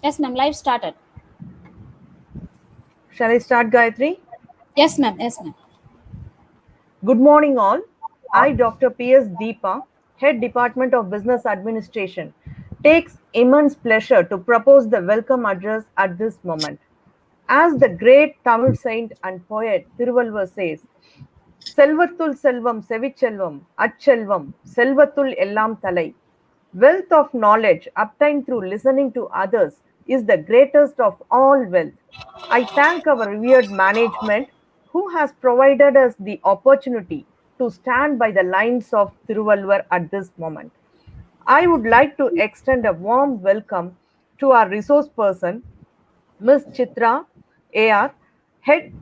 Yes, ma'am. Live started. Shall I start, Gayatri? Yes, ma'am. Yes, ma'am. Good morning, all. I, Dr. P.S. Deepa, Head Department of Business Administration, takes immense pleasure to propose the welcome address at this moment. As the great Tamil saint and poet Thiruvalluvar says, Selvathul Selvam Sevichelvam Achelvam Selvathul Ellam Thalai. Wealth of knowledge obtained through listening to others is the greatest of all wealth. I thank our revered management who has provided us the opportunity to stand by the lines of Thiruvalluvar at this moment. I would like to extend a warm welcome to our resource person, Ms. Chitra AR, Head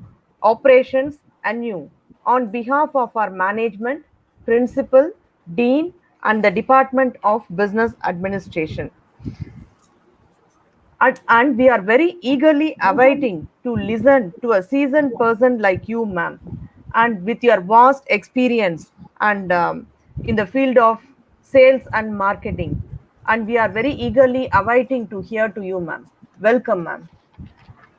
Operations NU, on behalf of our management, principal, dean, and the Department of Business Administration. And we are very eagerly awaiting to listen to a seasoned person like you, ma'am, and with your vast experience and in the field of sales and marketing. And we are very eagerly awaiting to hear to you, ma'am. Welcome, ma'am.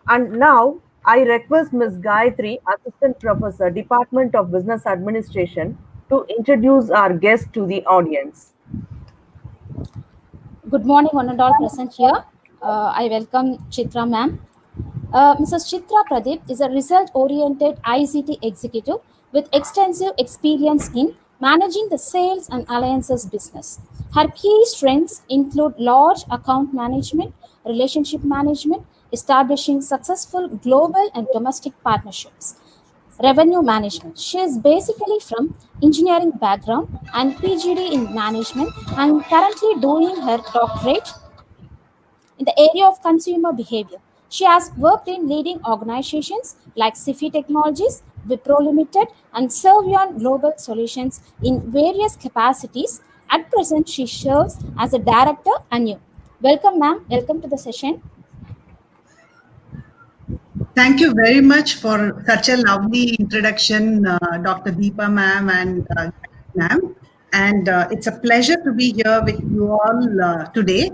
And now I request Ms. Gayatri, Assistant Professor, Department of Business Administration, to introduce our guest to the audience. Good morning, one and all present here. I welcome Chitra, ma'am. Mrs. Chitra Pradeep is a result-oriented ICT executive with extensive experience in managing the sales and alliances business. Her key strengths include large account management, relationship management, establishing successful global and domestic partnerships, revenue management. She is basically from engineering background and PGD in management and currently doing her doctorate in the area of consumer behavior. She has worked in leading organizations like SIFI Technologies, Wipro Limited, and Servion Global Solutions in various capacities. At present, she serves as a director and you. Welcome, ma'am. Welcome to the session. Thank you very much for such a lovely introduction, Dr. Deepa ma'am and ma'am. And it's a pleasure to be here with you all today.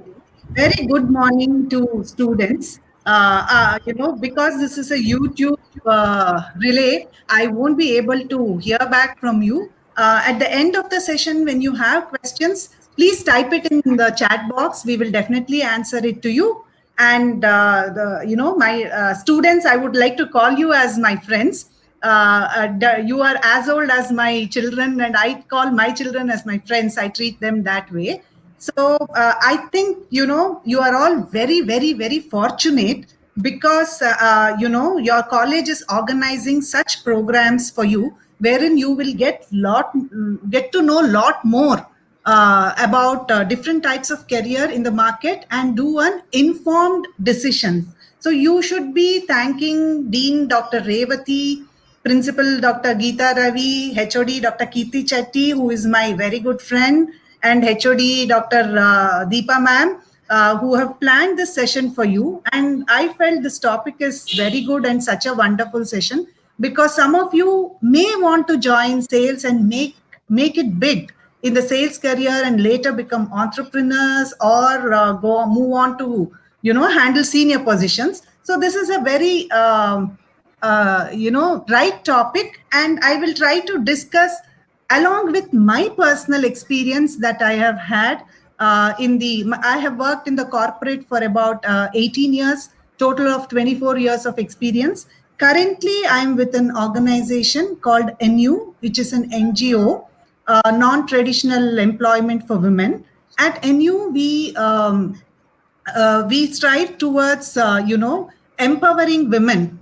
Very good morning to students. Because this is a YouTube relay, I won't be able to hear back from you. At the end of the session, when you have questions, please type it in the chat box. We will definitely answer it to you. And my students, I would like to call you as my friends. You are as old as my children, and I call my children as my friends. I treat them that way. So I think, you are all very, very, very fortunate because, your college is organizing such programs for you, wherein you will get to know a lot more about different types of career in the market and do an informed decision. So you should be thanking Dean Dr. Revati, Principal Dr. Geeta Ravi, HOD Dr. Kirti Chetty, who is my very good friend, and HOD Dr. Deepa ma'am, who have planned this session for you. And I felt this topic is very good and such a wonderful session because some of you may want to join sales and make it big in the sales career and later become entrepreneurs or move on to handle senior positions. So this is a very right topic, and I will try to discuss along with my personal experience that I have had. I have worked in the corporate for about 18 years, total of 24 years of experience. Currently, I am with an organization called NU, which is an NGO, non-traditional employment for women. At NU, we strive towards, empowering women.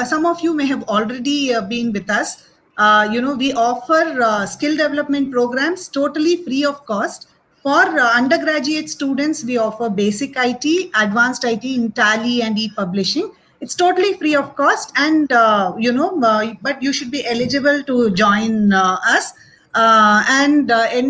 Some of you may have already been with us. We offer skill development programs totally free of cost. For undergraduate students, we offer basic IT, advanced IT in Tally and e-publishing. It's totally free of cost, and but you should be eligible to join us.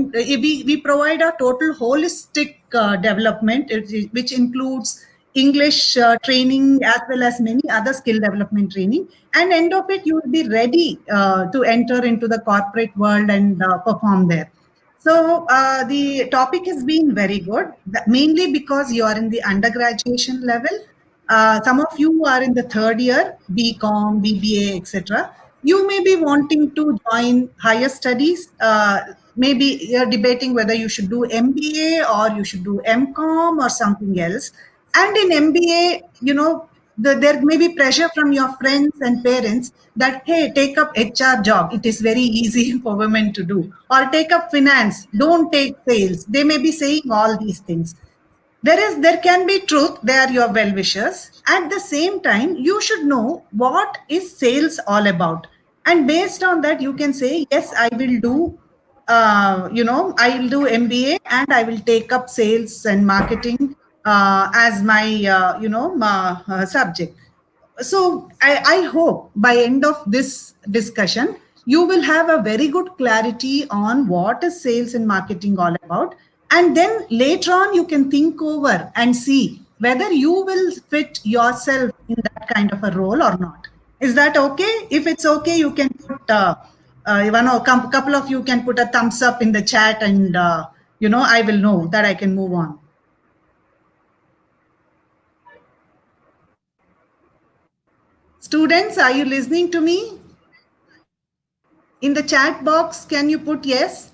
We provide a total holistic development, which includes English training as well as many other skill development training. And end of it, you will be ready to enter into the corporate world and perform there. So the topic has been very good, mainly because you are in the undergraduation level. Some of you are in the third year, BCom, BBA, etc. You may be wanting to join higher studies. Maybe you're debating whether you should do MBA or you should do MCom or something else. And in MBA, there may be pressure from your friends and parents that, hey, take up HR job. It is very easy for women to do. Or take up finance. Don't take sales. They may be saying all these things. There can be truth. They are your well wishers. At the same time, you should know what is sales all about. And based on that, you can say, yes, I will do I will do MBA and I will take up sales and marketing as my, subject. So I hope by end of this discussion, you will have a very good clarity on what is sales and marketing all about. And then later on, you can think over and see whether you will fit yourself in that kind of a role or not. Is that okay? If it's okay, you can put couple of you can put a thumbs up in the chat, and I will know that I can move on. Students, are you listening to me? In the chat box, can you put yes?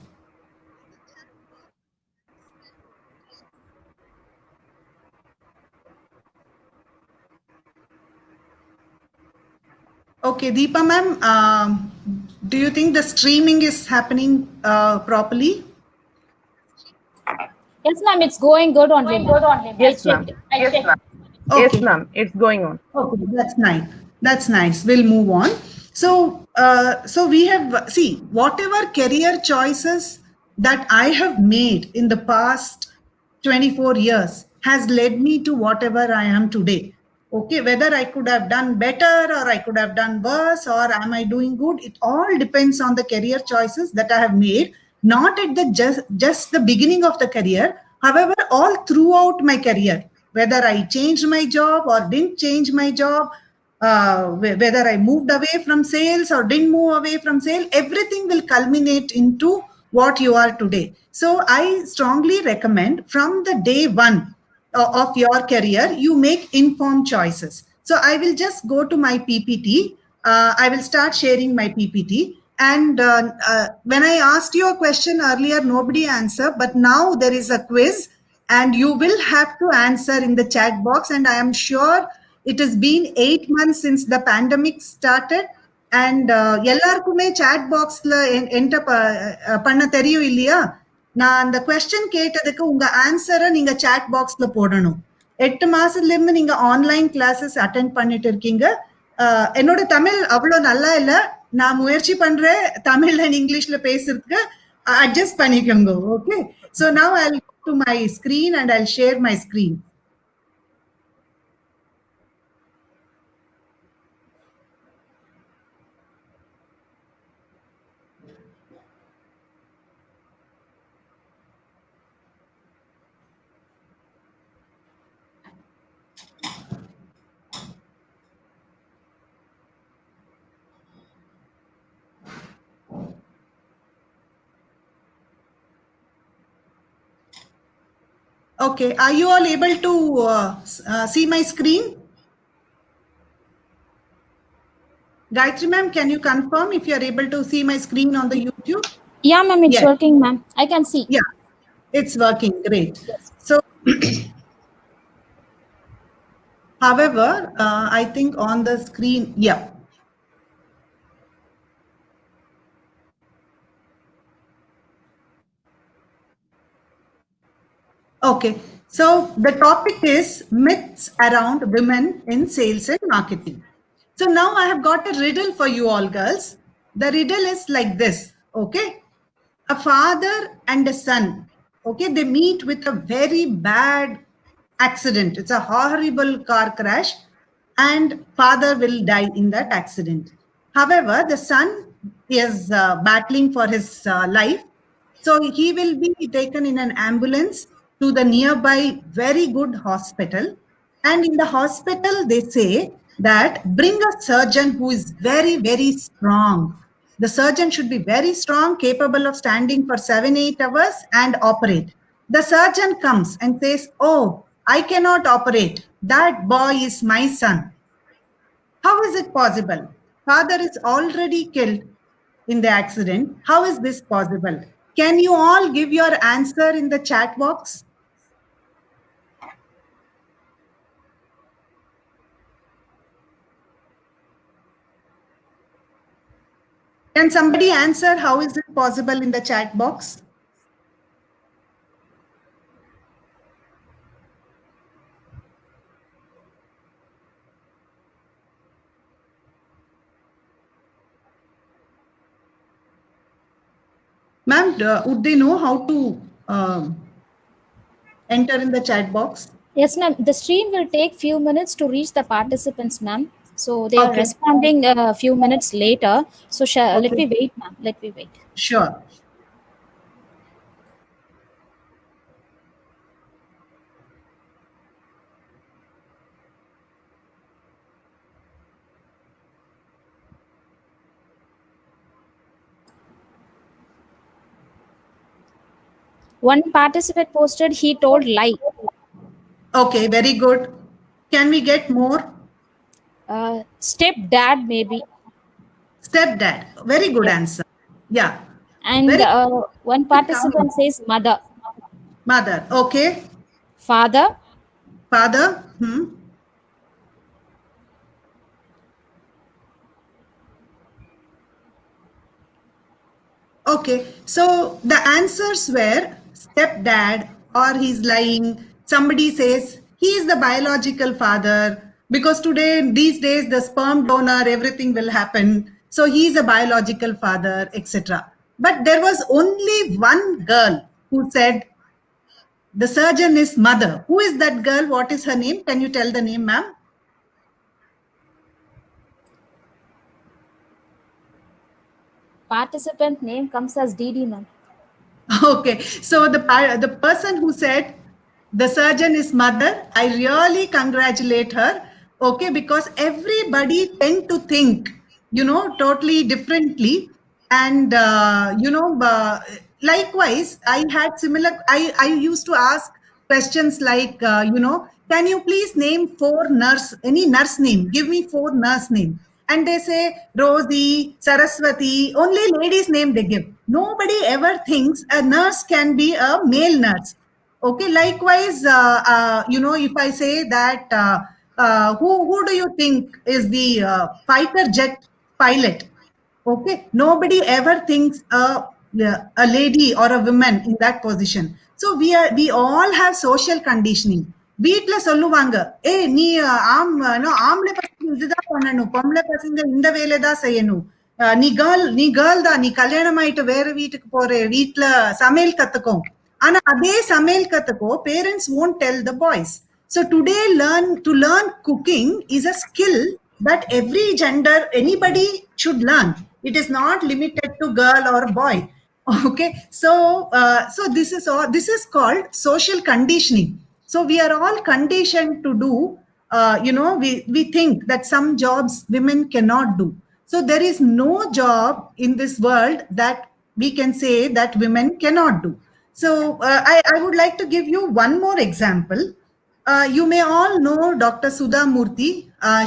Okay, Deepa ma'am, do you think the streaming is happening properly? Yes, ma'am, it's going good only. Yes, ma'am. Yes, ma'am. Okay. Yes, ma'am. It's going on. Okay, that's nice. That's nice. We'll move on. So, so we have, see, whatever career choices that I have made in the past 24 years has led me to whatever I am today. Okay, whether I could have done better or I could have done worse, or am I doing good? It all depends on the career choices that I have made, not at the just the beginning of the career. However, all throughout my career, whether I changed my job or didn't change my job, whether I moved away from sales or didn't move away from sales, everything will culminate into what you are today. So I strongly recommend from the day one of your career, you make informed choices. So I will just go to my PPT. I will start sharing my PPT. And when I asked you a question earlier, nobody answered, but now there is a quiz and you will have to answer in the chat box. And I am sure it has been 8 months since the pandemic started. And எல்லாருக்குமே chat boxல enter பண்ண தெரியும் இல்லையா? நான் அந்த question கேட்டதுக்கு உங்க ஆன்சரை நீங்க chat boxல போடணும். 8 மாசத்துல இருந்து நீங்க ஆன்லைன் கிளாஸஸ் அட்டென்ட் பண்ணிட்டு இருக்கீங்க. என்னோட தமிழ் அவ்வளோ நல்லா இல்லை, நான் முயற்சி பண்றேன் தமிழ்ல இங்கிலீஷ்ல பேசுறதுக்கு, அட்ஜஸ்ட் பண்ணிக்கோங்க. Okay, so now I will go to my screen and I'll share my screen. Okay, are you all able to see my screen? Gayatri ma'am, can you confirm if you are able to see my screen on the YouTube? Yeah, ma'am, it's working, ma'am. I can see. Yeah, it's working. Great. Yes. So, however, I think on the screen, yeah. Okay, so the topic is myths around women in sales and marketing. So now I have got a riddle for you all girls. The riddle is like this, okay? A father and a son, okay, they meet with a very bad accident. It's a horrible car crash and father will die in that accident. However, the son is battling for his life. So he will be taken in an ambulance to the nearby very good hospital. And in the hospital, they say that bring a surgeon who is very, very strong. The surgeon should be very strong, capable of standing for 7-8 hours and operate. The surgeon comes and says, "Oh, I cannot operate. That boy is my son." How is it possible? Father is already killed in the accident. How is this possible? Can you all give your answer in the chat box? Can somebody answer how is it possible in the chat box? Ma'am, would they know how to enter in the chat box? Yes, ma'am. The stream will take few minutes to reach the participants, ma'am. So they are Okay. responding a few minutes later. So let me wait, ma'am. Let me wait. Sure. One participant posted he told lie. Okay, very good. Can we get more? Stepdad maybe. Stepdad. Very good Yeah. answer. Yeah. And Very one participant says mother. Mother. Okay. Father. Father. Okay, so the answers were stepdad, or he's lying. Somebody says he is the biological father because today, these days, the sperm donor, everything will happen. So he's a biological father, etc. But there was only one girl who said the surgeon is mother. Who is that girl? What is her name? Can you tell the name, ma'am? Participant name comes as DD, ma'am. Okay, so the person who said the surgeon is mother, I really congratulate her. Okay, because everybody tend to think, totally differently, and likewise, I had similar. I used to ask questions like, can you please name any nurse name? Give me 4 nurse name. And they say Rosie, Saraswati, only ladies' name they give. Nobody ever thinks a nurse can be a male nurse. Okay, likewise, if I say that, who do you think is the fighter jet pilot? Okay, nobody ever thinks a lady or a woman in that position. So we all have social conditioning. வீட்ல சொல்லுவாங்க, ஏய் நீ ஆம்பளை பசங்க இதுதான் பண்ணணும், பொம்பளை பசங்க இந்த வேலை தான் செய்யணும், நீ கேர்ள் தான், நீ கல்யாணம் ஆயிட்டு வேற வீட்டுக்கு போற, வீட்ல சமையல் கத்துக்கோ. ஆனா அதே சமையல் கத்துக்கோ parents won't tell the boys. So today to learn cooking is a skill that every gender, anybody should learn. It is not limited to girl or boy. Okay, so this is called social conditioning. So we are all conditioned to do, we think that some jobs women cannot do. So there is no job in this world that we can say that women cannot do. So I would like to give you one more example. You may all know Dr. Sudha Murthy.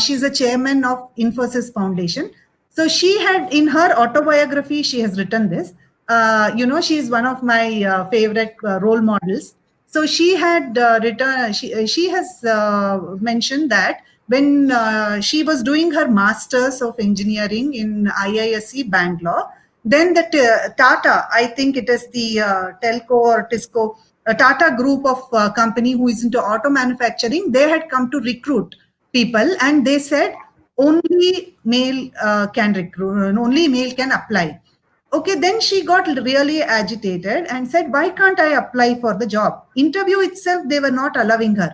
She's a chairman of Infosys Foundation. So she had, in her autobiography, she has written this. She is one of my favorite role models. So she had she has mentioned that when she was doing her Masters of Engineering in IISc Bangalore, then the Tata, I think it is the Telco or Tisco, a Tata group of company who is into auto manufacturing, they had come to recruit people, and they said only male can recruit, only male can apply. Okay, then she got really agitated and said, why can't I apply for the job? Interview itself, they were not allowing her.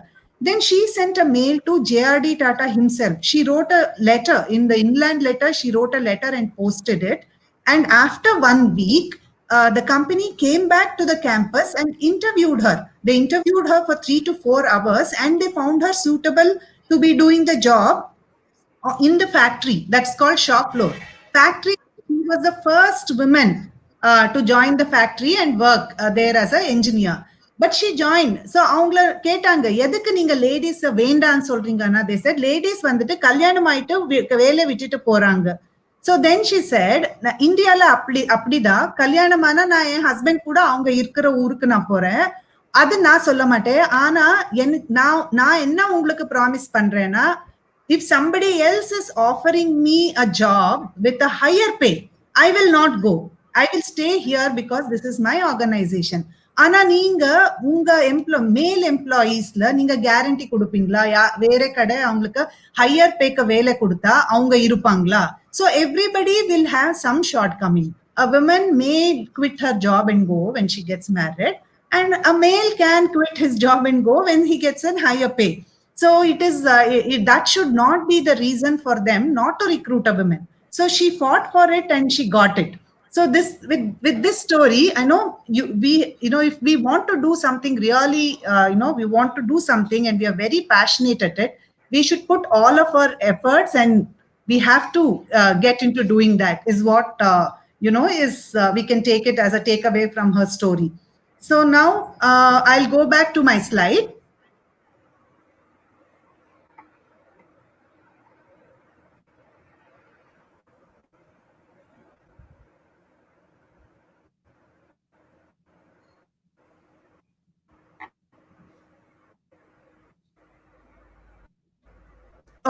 Then she sent a mail to JRD Tata himself. She wrote a letter, in the inland letter, she wrote a letter and posted it. And after 1 week, the company came back to the campus and interviewed her. They interviewed her for 3 to 4 hours, and they found her suitable to be doing the job in the factory. That's called shop floor. Factory she was the first woman to join the factory and work there as an engineer. But she joined. So அவங்கள கேட்டாங்க எதுக்கு நீங்க ladies வேண்டான்னு சொல்றீங்கன்னா they said ladies வந்துட்டு கல்யாணம் ஆயிட்டு வேலை விட்டுட்டு போறாங்க. So then she said இந்தியால அப்படிதான் கல்யாணமானா நான் என் ஹஸ்பண்ட் கூட அவங்க இருக்கிற ஊருக்கு நான் போறேன். அது நான் சொல்ல மாட்டேன். ஆனா நான் என்ன உங்களுக்கு ப்ராமிஸ் பண்றேன்னா if somebody else is offering me a job with a higher pay, I will not go. I will stay here because this is my organization. ஆனா நீங்க உங்க மேல் எம்ப்ளாயீஸ்ல நீங்க கேரண்டி கொடுப்பீங்களா? வேற கடை அவங்களுக்கு ஹையர் பேக்கு வேலை கொடுத்தா அவங்க இருப்பாங்களா? So everybody will have some shortcoming. A woman may quit her job and go when she gets married, and a male can quit his job and go when he gets a higher pay. So it is that should not be the reason for them not to recruit a woman. So she fought for it and she got it. So this with this story, I know if we want to do something really, we want to do something and we are very passionate at it, we should put all of our efforts and we have to get into doing that. Is what we can take it as a takeaway from her story. So now I'll go back to my slide.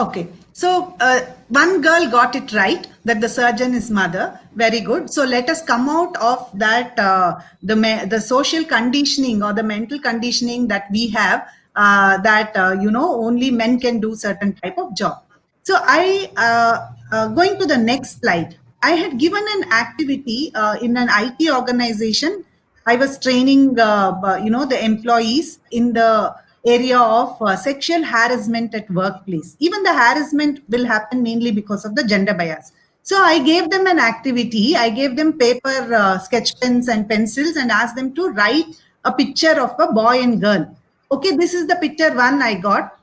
Okay, so one girl got it right that the surgeon is mother. Very good. So let us come out of that the social conditioning or the mental conditioning that we have that only men can do certain type of job. So going to the next slide. I had given an activity in an IT organization. I was training the employees in the area of sexual harassment at workplace. Even the harassment will happen mainly because of the gender bias. So I gave them an activity. I gave them paper sketch pens and pencils and asked them to write a picture of a boy and girl. Okay, this is the picture one I got.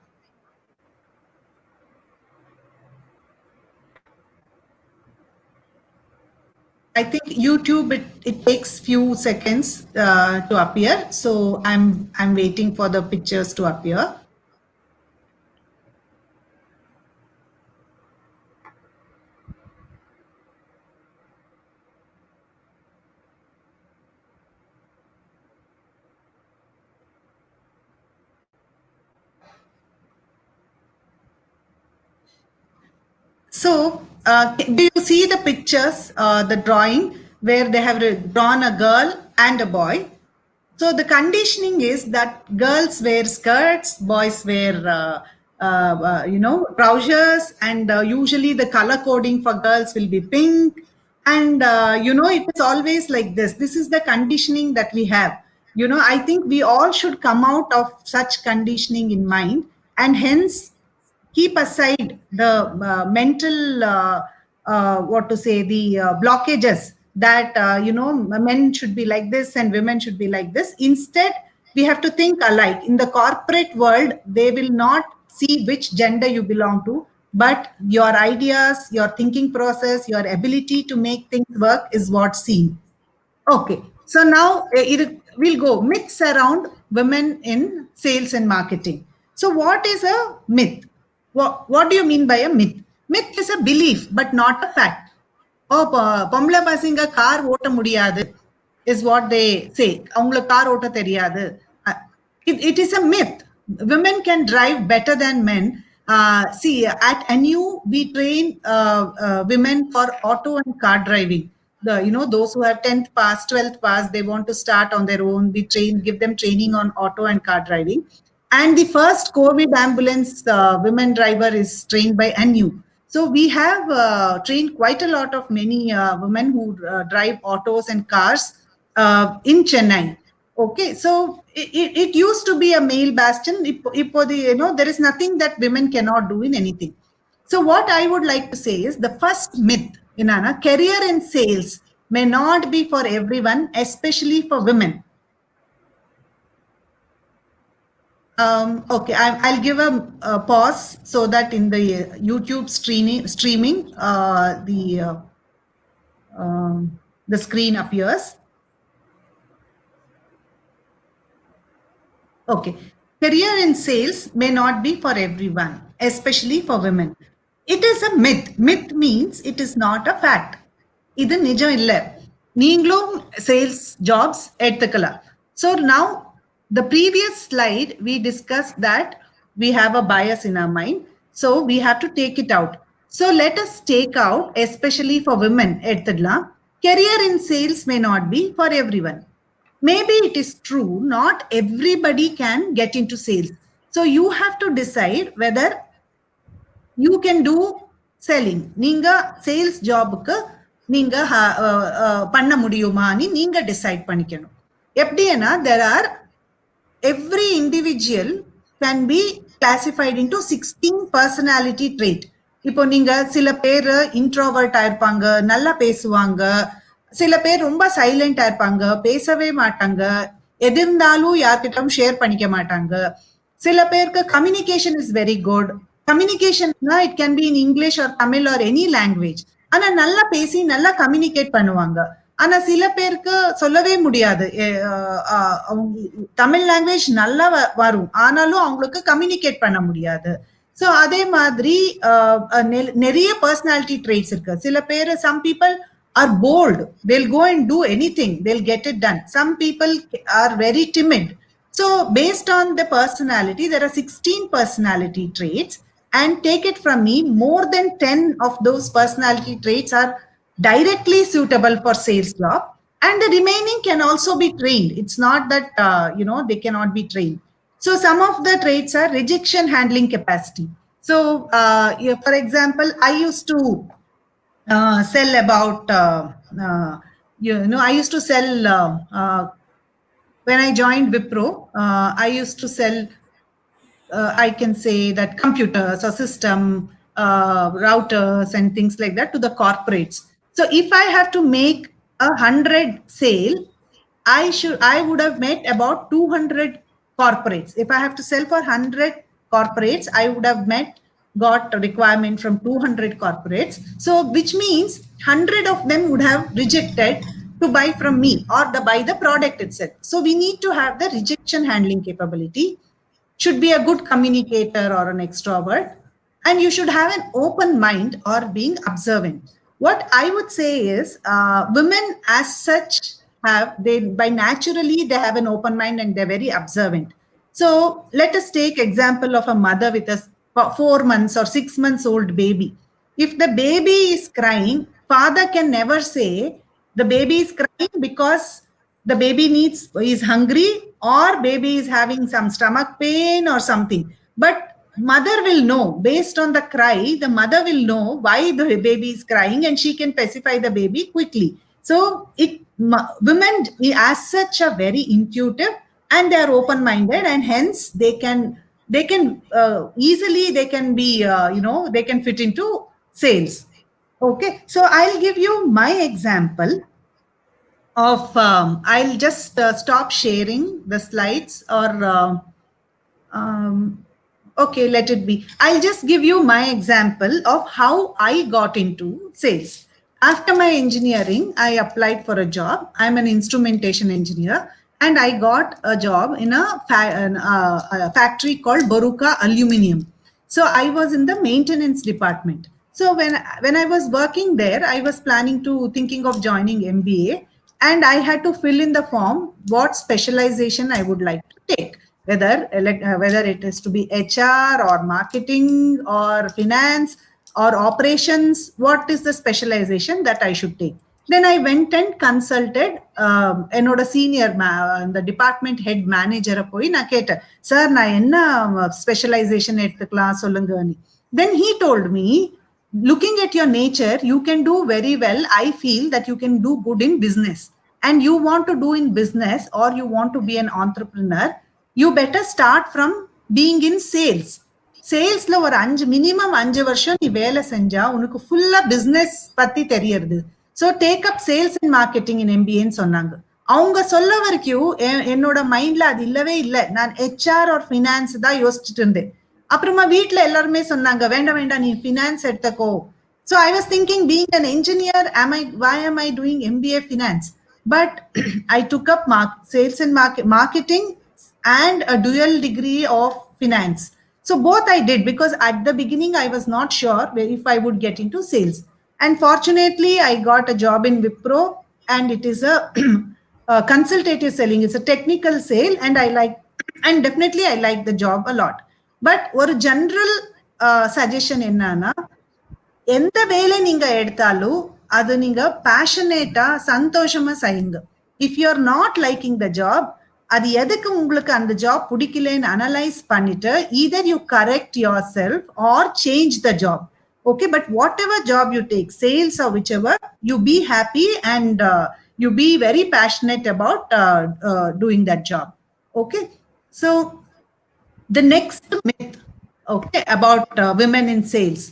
I think YouTube it takes few seconds to appear, so I'm waiting for the pictures to appear. So do you see the pictures, the drawing where they have drawn a girl and a boy? So the conditioning is that girls wear skirts, boys wear trousers, and usually the color coding for girls will be pink, and it is always like this. This is the conditioning that we have. I think we all should come out of such conditioning in mind, and hence keep aside the mental the blockages that men should be like this and women should be like this. Instead, we have to think alike. In the corporate world, they will not see which gender you belong to, but your ideas, your thinking process, your ability to make things work is what's seen. Okay, so now we'll go myths around women in sales and marketing. So what is a myth? What do you mean by a myth? Myth is a belief, but not a fact. பொம்பளை பசங்க car ஓட்ட முடியாது is what they say. அவங்களுக்கு car ஓட்ட தெரியாது. It is a myth. Women can drive better than men. See, at NU we train women for auto and car driving. Those who have 10th pass, 12th pass, they want to start on their own. We give them training on auto and car driving. And the first COVID ambulance women driver is trained by NU. So we have trained quite a lot of many women who drive autos and cars in Chennai. Okay, so it used to be a male bastion. There is nothing that women cannot do in anything. So what I would like to say is the first myth, Inanna, career in sales may not be for everyone, especially for women. Okay, I'll give a pause so that in the YouTube streaming, the screen appears. Okay. Career in sales may not be for everyone, especially for women. It is a myth. Myth means it is not a fact. இது நிஜம் இல்ல. நீங்களும் sales jobs எடுத்துக்கலாம். So now the previous slide we discussed that we have a bias in our mind. So we have to take it out. So let us take out, especially for women எடுத்துக்கலாம். Career in sales may not be for everyone. Maybe it is true, not everybody can get into sales. So you have to decide whether you can do selling. நீங்க sales jobக்கு நீங்க பண்ண முடியுமான்னு நீங்க decide பண்ணிக்கணும். எப்படின்னா there are every individual can be classified into 16 personality trait. இப்போ நீங்க சில பேர் இன்ட்ரோவர்ட் ஆயிருப்பாங்க, நல்லா பேசுவாங்க, சில பேர் ரொம்ப சைலண்டா இருப்பாங்க, பேசவே மாட்டாங்க, எது இருந்தாலும் யார்கிட்டயும் ஷேர் பண்ணிக்க மாட்டாங்க. சில பேருக்கு கம்யூனிகேஷன் இஸ் வெரி குட். கம்யூனிகேஷன்னா it can be in English or Tamil or any language. ஆனா நல்லா பேசி நல்லா கம்யூனிகேட் பண்ணுவாங்க. ஆனா சில பேருக்கு சொல்லவே முடியாது, தமிழ் லாங்குவேஜ் நல்லா வரும், ஆனாலும் அவங்களுக்கு கம்யூனிகேட் பண்ண முடியாது. ஸோ அதே மாதிரி நிறைய பர்சனாலிட்டி ட்ரேட்ஸ் இருக்கு. சில பேர் some people are bold, they'll go and do anything, they'll get it done. Some people are very timid. So based on the personality, there are 16 personality traits, and take it from me, more than 10 of those personality traits are directly suitable for sales job, and the remaining can also be trained. It's not that they cannot be trained. So some of the traits are rejection handling capacity. So for example, I used to sell about I used to sell when I joined Wipro, I used to sell I can say that computers or system routers and things like that to the corporates. So if I have to make 100 sale, I would have met about 200 corporates. If I have to sell for 100 corporates, I would have got a requirement from 200 corporates. So which means 100 of them would have rejected to buy from me or buy the product itself. So we need to have the rejection handling capability. Should be a good communicator or an extrovert, and you should have an open mind or being observant. What I would say is women as such by naturally they have an open mind and they're very observant. So let us take example of a mother with a 4 months or 6 months old baby. If the baby is crying, father can never say the baby is crying because the baby is hungry or baby is having some stomach pain or something. But mother will know, based on the cry, the mother will know why the baby is crying and she can pacify the baby quickly. So women as such are very intuitive and they are open-minded, and hence they can easily they can be they can fit into sales. Okay, so I'll give you my example of I'll just stop sharing the slides, or okay, let it be. I'll just give you my example of how I got into sales. After my engineering, I applied for a job. I'm an instrumentation engineer, and I got a job in a factory called Boruca Aluminium. So I was in the maintenance department. So when I was working there, I was thinking of joining MBA, and I had to fill in the form what specialization I would like to take, whether it is to be HR or marketing or finance or operations, what is the specialization that I should take. Then I went and consulted என்னோட senior the department head manager போய் நான் கேட்டேன், sir நான் என்ன specialisation எடுத்துக்கலாம் சொல்லுங்கன்னு. Then he told me, looking at your nature, you can do very well. I feel that you can do good in business, and you want to do in business or you want to be an entrepreneur, you better start from being in sales. சேல்ஸ்ல ஒரு minimum 5 வருஷம் நீ வேலை செஞ்சா உனக்கு ஃபுல்லா business பத்தி தெரியறது. So take up sales and marketing in எம்பிஏன்னு சொன்னாங்க. அவங்க சொல்ல வரைக்கும் என்னோட மைண்ட்ல அது இல்லவே இல்லை. நான் ஹெச்ஆர் ஆர் ஃபினான்ஸ் தான் யோசிச்சுட்டு இருந்தேன். அப்புறமா வீட்டுல எல்லாருமே சொன்னாங்க, வேண்டாம் வேண்டாம் நீ ஃபினான்ஸ் எடுத்துக்கோ, So I was thinking, being an engineer, why am I doing MBA finance? But I took up sales and marketing and a dual degree of finance. So both I did, because at the beginning I was not sure if I would get into sales. And fortunately, I got a job in Wipro, and it is a consultative selling. It's a technical sale, and and definitely I like the job a lot. But ஒரு general suggestion என்னன்னா, எந்த வேலை நீங்க எடுத்தாலும் அது நீங்க பேஷனேட்டா சந்தோஷமா செய்யுங்க. If you are not liking the job, அது எதுக்கு உங்களுக்கு அந்த ஜாப் பிடிக்கலன்னு அனலைஸ் பண்ணிட்டு either you correct yourself or change the job. Okay, but whatever job you take, sales or whichever, you be happy and you be very passionate about doing that job. Okay, so the next myth, okay, about women in sales.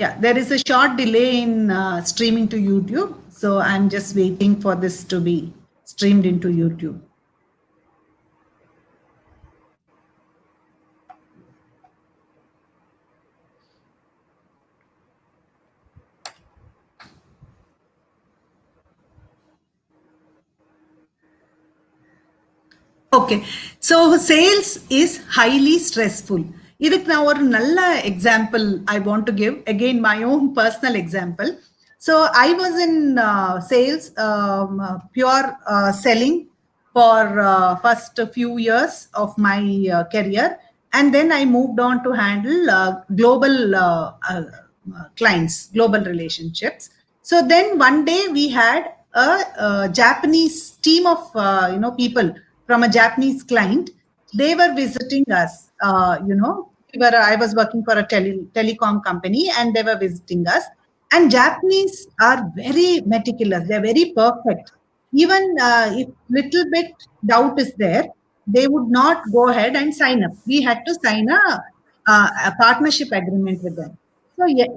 Yeah, there is a short delay in streaming to YouTube. So I'm just waiting for this to be streamed into YouTube. Okay, so sales is highly stressful. இதுக்கு நான் ஒரு நல்ல example I want to give, again my own personal example. So I was in sales, pure selling for first few years of my career, and then I moved on to handle global clients, global relationships. So then one day we had a Japanese team of people from a Japanese client. They were visiting us. I was working for a telecom company, and they were visiting us. And Japanese are very meticulous. They're very perfect. Even if little bit doubt is there, they would not go ahead and sign up. We had to sign a partnership agreement with them. So yeah,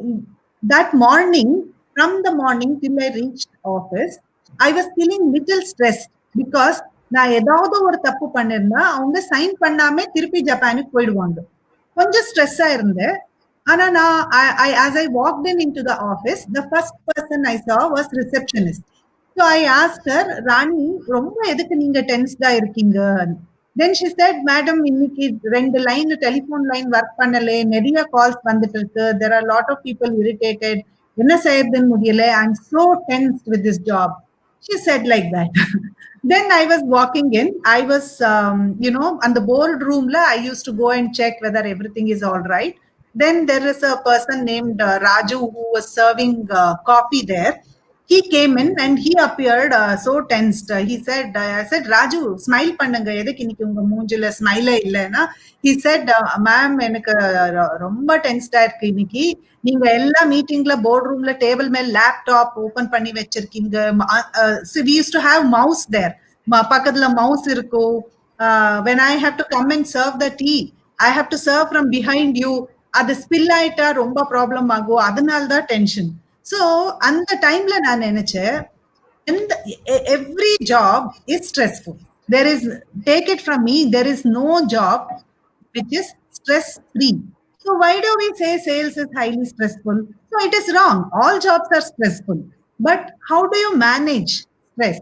that morning, from the morning till I reached office, I was feeling little stressed because நான் ஏதாவது ஒரு தப்பு பண்ணிருந்தா அவங்க sign பண்ணாம திருப்பி ஜப்பானுக்கு போயிடுவாங்க. கொஞ்சம் ஸ்ட்ரெஸ்ஸா இருந்தேன். ஆனா நான் as I walked into the office, the first person I saw was receptionist. So I asked her, ராணி ரொம்ப எதுக்கு நீங்க டென்ஸ்டா இருக்கீங்க? Then she said, madam, இன்னைக்கு 2 லைன் டெலிபோன் லைன் ஒர்க் பண்ணல, நிறைய கால்ஸ் வந்துட்டு இருக்கு, there are a lot of people irritated, என்ன செய்யறதுன்னு முடியல, I'm so tensed with this job. She said like that. Then I was walking in. I was, on the boardroom, I used to go and check whether everything is all right. Then there is a person named Raju who was serving coffee there. He came in and he appeared so tensed. He said, I said, Raju, smile pannunga, edhukku innikku unga moonjila smile illa na. He said, ma'am, enakku romba tensed ah irukku innikki. நீங்க எல்லா மீட்டிங்ல board ரூம்ல table மேல laptop open பண்ணி வச்சிருக்கீங்க. We used to have mouse there. பக்கத்துல mouse இருக்கும். When I have to come and serve the tea, I have to serve from behind you. அது ஸ்பில் ஆயிட்டா ரொம்ப ப்ராப்ளம் ஆகும். அதனால தான் டென்ஷன். ஸோ அந்த டைம்ல நான் நினைச்சேன், every job is stressful. There is, take it from me, there is no job which is stress free. So why do we say sales is highly stressful? So it is wrong. All jobs are stressful. But how do you manage stress?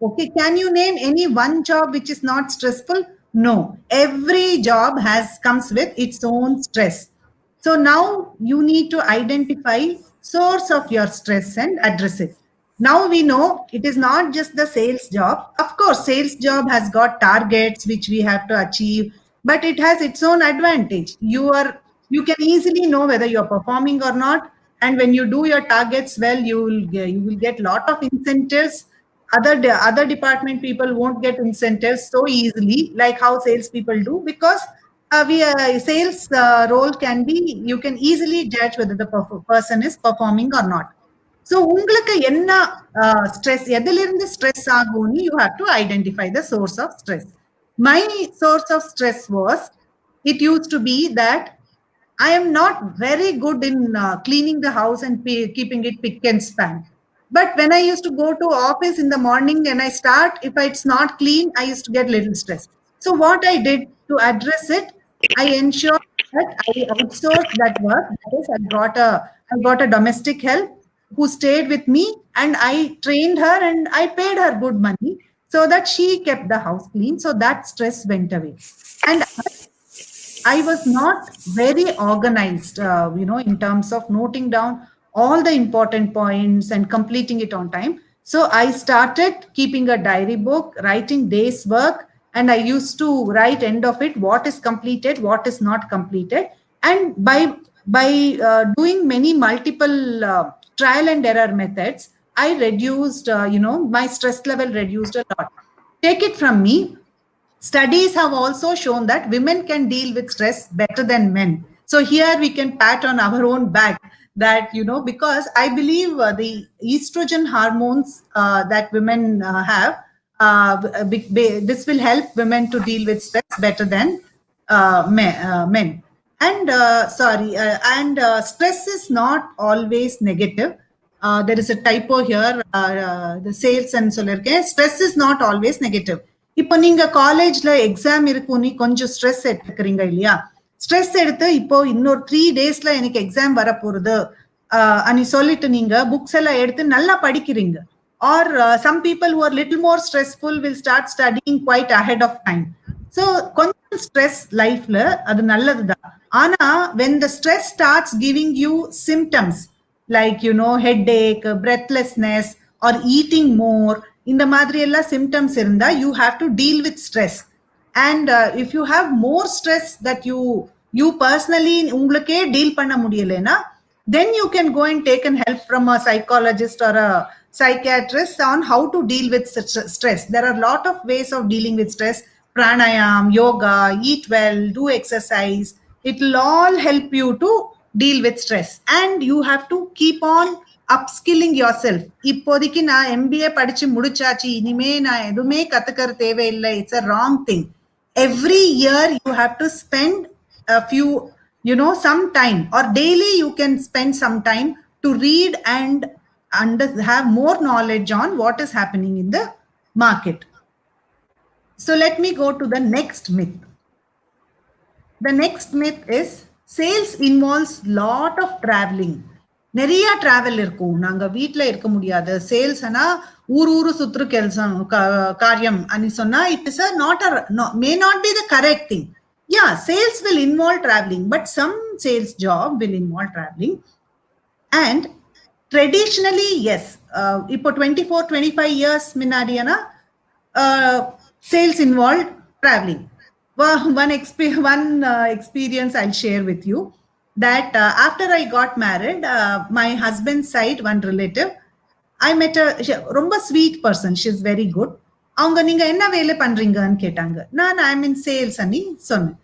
Okay, can you name any one job which is not stressful? No. Every job comes with its own stress. So now you need to identify source of your stress and address it. Now we know it is not just the sales job. Of course, sales job has got targets which we have to achieve, but it has its own advantage. You can easily know whether you are performing or not, and when you do your targets well, you will get lot of incentives. Other department people won't get incentives so easily like how sales people do, because sales role can be, you can easily judge whether the person is performing or not. So உங்களுக்கு என்ன stress, எதிலிருந்து stress ஆகும்னு you have to identify the source of stress. My source of stress was, it used to be that I am not very good in cleaning the house and keeping it pick and span. But when I used to go to office in the morning and I start, if it's not clean, I used to get little stress. So what I did to address it, I ensured that I outsourced that work. That is, I got a domestic help who stayed with me, and I trained her and I paid her good money so that she kept the house clean. So that stress went away. And I was not very organized, in terms of noting down all the important points and completing it on time. So I started keeping a diary book, writing day's work, and I used to write end of it what is completed, what is not completed, and by doing many multiple trial and error methods, I reduced, my stress level reduced a lot. Take it from me, studies have also shown that women can deal with stress better than men. So here we can pat on our own back that, because I believe the estrogen hormones that women have, this will help women to deal with stress better than men. And stress is not always negative. There is a typo here. The sales and சொல்லிருக்கேன். Stress is not always negative. இப்போ நீங்க காலேஜ்ல exam இருக்கும், நீ கொஞ்சம் stress எடுத்துக்கிறீங்க இல்லையா? Stress எடுத்து இப்போ இன்னொரு 3 daysல எனக்கு எக்ஸாம் வர போறது அனி சொல்லிட்டு நீங்க புக்ஸ் எல்லாம் எடுத்து நல்லா படிக்கிறீங்க. Are some people who are little more stressful will start studying quite ahead of time. So கொஞ்சம் ஸ்ட்ரெஸ் லைஃப்ல அது நல்லதுதான். ஆனா when the stress starts giving you symptoms like headache, breathlessness, or eating more, இந்த மாதிரி எல்லாம் symptoms இருந்தா you have to deal with stress. And if you have more stress that you personally உங்களுக்கே deal பண்ண முடியலைன்னா, then you can go and take an help from a psychologist or a psychiatrist on how to deal with stress. There are a lot of ways of dealing with stress: pranayam, yoga, eat well, do exercise. It will all help you to deal with stress. And you have to keep on upskilling yourself. இப்போதைக்கு நான் MBA படிச்சு முடிச்சாச்சு, இனிமே நான் எதுவுமே கத்துக்கிற தேவையில்லை. It's a wrong thing. Every year you have to spend a few, some time, or daily you can spend some time to read and have more knowledge on what is happening in the market. So let me go to the next myth. The next myth is sales involves lot of traveling. நிறைய travel இருக்கும், நாங்க வீட்ல இருக்க முடியாது. Sales ஆனா ஊரு சுத்துற காரியம் அனி சொன்னா it is may not be the correct thing. Yeah, sales will involve traveling, but some sales job will involve traveling. And traditionally, yes, இப்போ 24-25 years முன்னாடினா sales involved traveling. One experience I'll share with you, that after I got married, my husband's side, one relative, I met a ரொம்ப sweet person. She's very good. அவங்க நீங்க என்ன வேலை பண்றீங்கன்னு கேட்டாங்க. நான் ஐ மீன் sales அனி சொன்னேன்.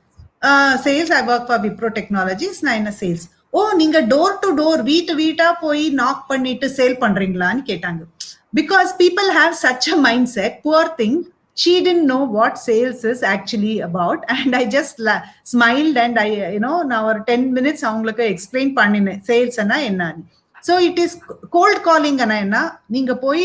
Sales, I work for Wipro technologies. நான் என்ன சேல்ஸ்? ஓ, நீங்க டோர் டு டோர் வீட்டா போய் நாக் பண்ணிட்டு சேல் பண்றீங்களான்னு கேட்டாங்க. Because people have such a mindset. Poor thing, she didn't know what sales is actually about, and I just smiled and I now ஒரு 10 minutes அவங்களுக்கு explain பண்ணினேன் sales என்ன என்னன்னு. So it is cold calling ana enna, நீங்க போய்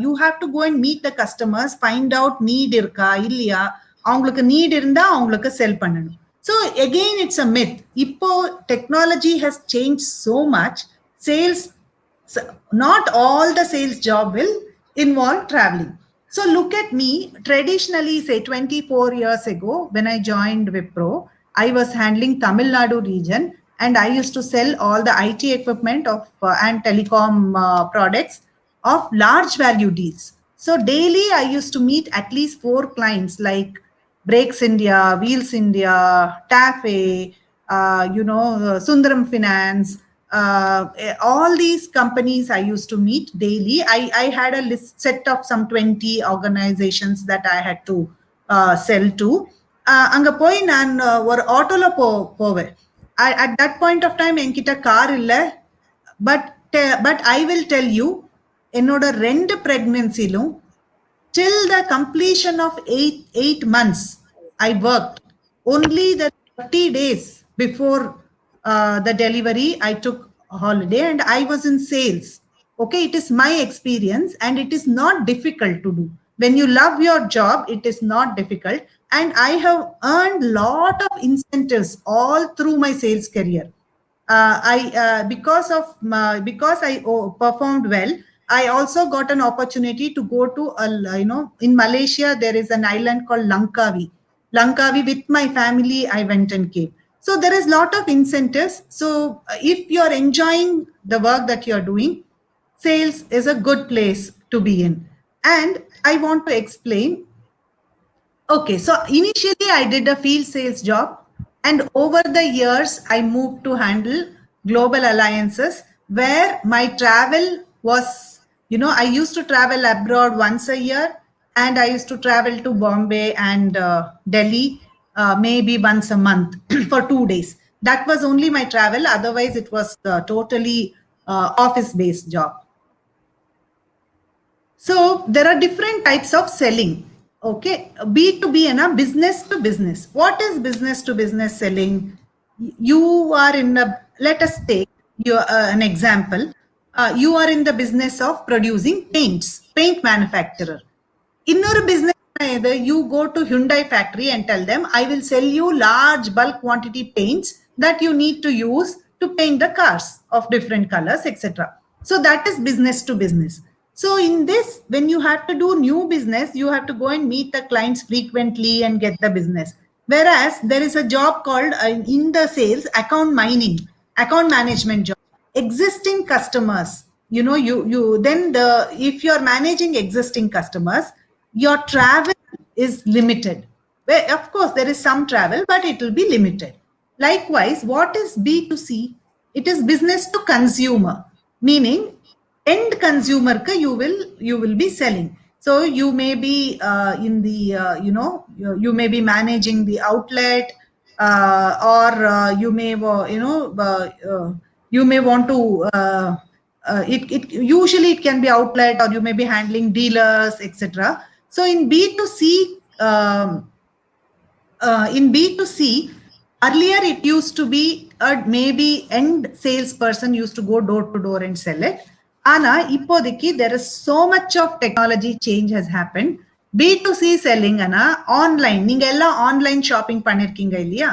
you have to go and meet the customers, find out need இருக்கா இல்லையா, அவங்களுக்கு need இருந்தா அவங்களுக்கு செல் பண்ணணும். So again, it's a myth. இப்போ technology has changed so much. Sales, not all the sales job will involve traveling. So look at me. Traditionally, say 24 years ago, when I joined Wipro, I was handling Tamil Nadu region, and I used to sell all the IT equipment of and telecom products of large value deals. So daily I used to meet at least 4 clients like Brakes India, Wheels India, TAFE, Sundaram Finance. All these companies I used to meet daily. I had a set of some 20 organizations that I had to sell to. அங்க போய் நான் ஒரு ஆட்டோல போவேன். At that point of time என்கிட்ட car இல்ல. But I will tell you, என்னோட 2 pregnancyலும் till the completion of 8 months I worked. Only the 30 days before the delivery I took a holiday, and I was in sales. Okay, it is my experience and it is not difficult to do. When you love your job, it is not difficult. And I have earned lot of incentives all through my sales career. Because I performed well, I also got an opportunity to go to in Malaysia there is an island called Langkawi. With my family, I went and came. So there is lot of incentives. So if you are enjoying the work that you are doing, sales is a good place to be in. And I want to explain. Okay, so initially I did a field sales job, and over the years I moved to handle global alliances where my travel was, I used to travel abroad once a year, and I used to travel to Bombay and Delhi maybe once a month for 2 days. That was only my travel. Otherwise, it was totally office-based job. So there are different types of selling. Okay, B2B and business to business. What is business to business selling? You are let us take an example. You are in the business of producing paint manufacturer. Innor business, you go to Hyundai factory and tell them, I will sell you large bulk quantity paints that you need to use to paint the cars of different colors, etc. So that is business to business. So in this, when you have to do new business, you have to go and meet the clients frequently and get the business. Whereas there is a job called in the sales, account management job. Existing customers, if you're managing existing customers, your travel is limited. Well, of course, there is some travel, but it will be limited. Likewise, what is B2C? It is business to consumer, meaning end consumer you will be selling. So you may be you may be managing the outlet, or you may you may want to it usually it can be outlet, or you may be handling dealers, etc. So in B2C, earlier it used to be maybe end salesperson used to go door to door and sell it. Ana ipodiki there is so much of technology change has happened. B2C selling ana online, நீங்க எல்லாம் online shopping பண்ணிருக்கீங்க இல்லையா?